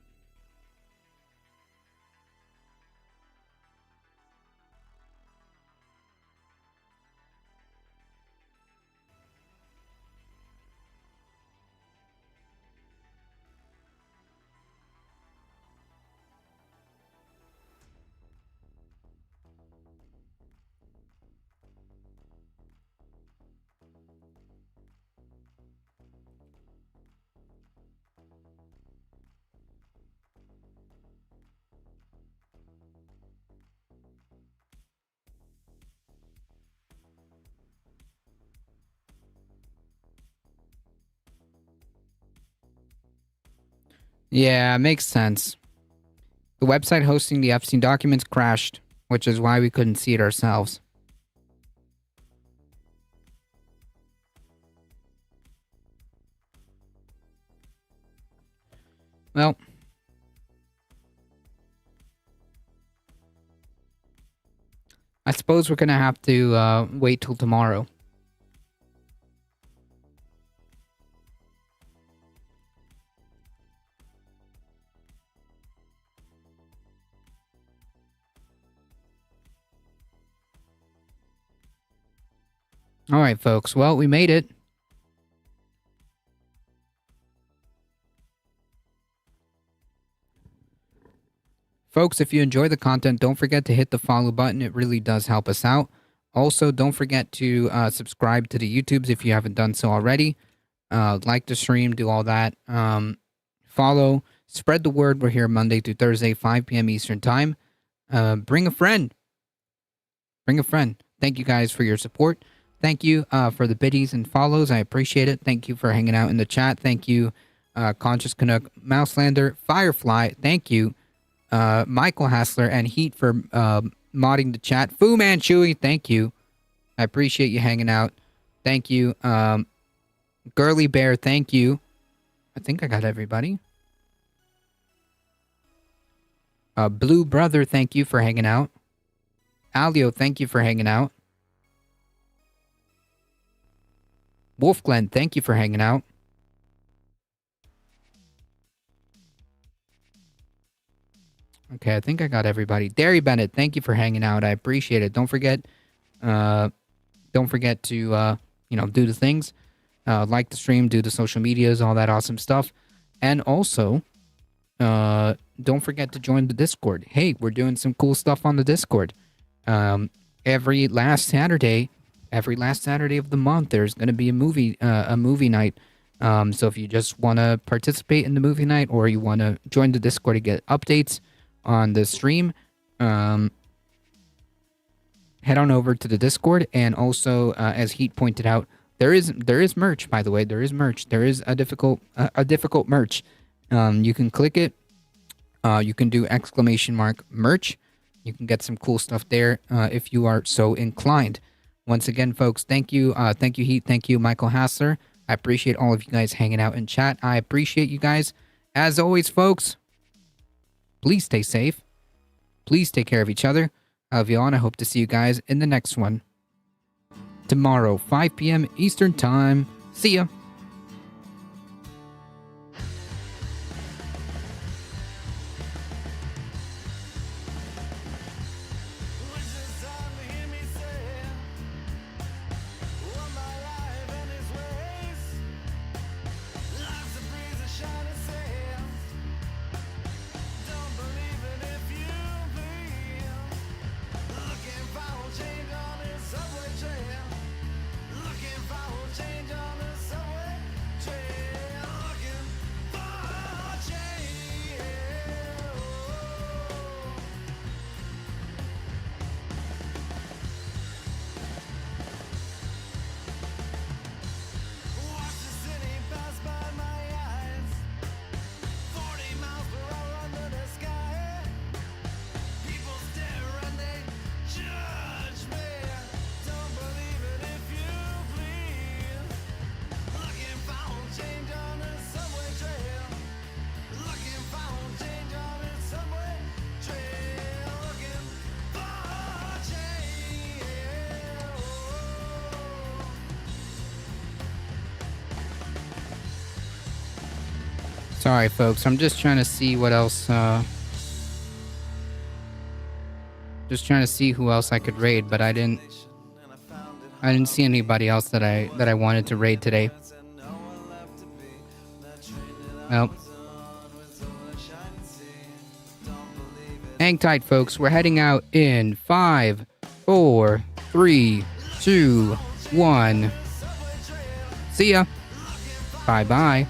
Yeah, makes sense. The website hosting the Epstein documents crashed, which is why we couldn't see it ourselves. Well, I suppose we're gonna have to wait till tomorrow. All right, folks. Well, we made it. Folks, if you enjoy the content, don't forget to hit the follow button. It really does help us out. Also, don't forget to subscribe to the YouTubes if you haven't done so already. Like the stream, do all that. Follow, spread the word. We're here Monday through Thursday, 5 p.m. Eastern Time. Bring a friend. Bring a friend. Thank you guys for your support. Thank you for the biddies and follows. I appreciate it. Thank you for hanging out in the chat. Thank you, Conscious Canuck, Mouselander, Firefly. Thank you. Michael Hassler and Heat for modding the chat. Fu Manchu, thank you. I appreciate you hanging out. Thank you. Girly Bear, thank you. I think I got everybody. Blue Brother, thank you for hanging out. Alio, thank you for hanging out. Wolf Glenn, thank you for hanging out. Okay, I think I got everybody. Derry Bennett, thank you for hanging out. I appreciate it. Don't forget to do the things, like the stream, do the social medias, all that awesome stuff, and also, don't forget to join the Discord. Hey, we're doing some cool stuff on the Discord. Every last Saturday of the month, there's going to be a movie night. So if you just want to participate in the movie night, or you want to join the Discord to get updates on the stream, head on over to the Discord. And also, as Heat pointed out, there is merch. By the way, there is merch. There is a difficult merch. You can click it. You can do !merch. You can get some cool stuff there if you are so inclined. Once again, folks, thank you, Heat. Thank you, Michael Hassler. I appreciate all of you guys hanging out in chat. I appreciate you guys. As always, folks, please stay safe. Please take care of each other. I love you all, and I hope to see you guys in the next one. Tomorrow, 5 p.m. Eastern Time. See ya. Sorry, folks. I'm just trying to see what else. Just trying to see who else I could raid, but I didn't see anybody else that I wanted to raid today. Well, hang tight, folks. We're heading out in 5, 4, 3, 2, 1. See ya. Bye bye.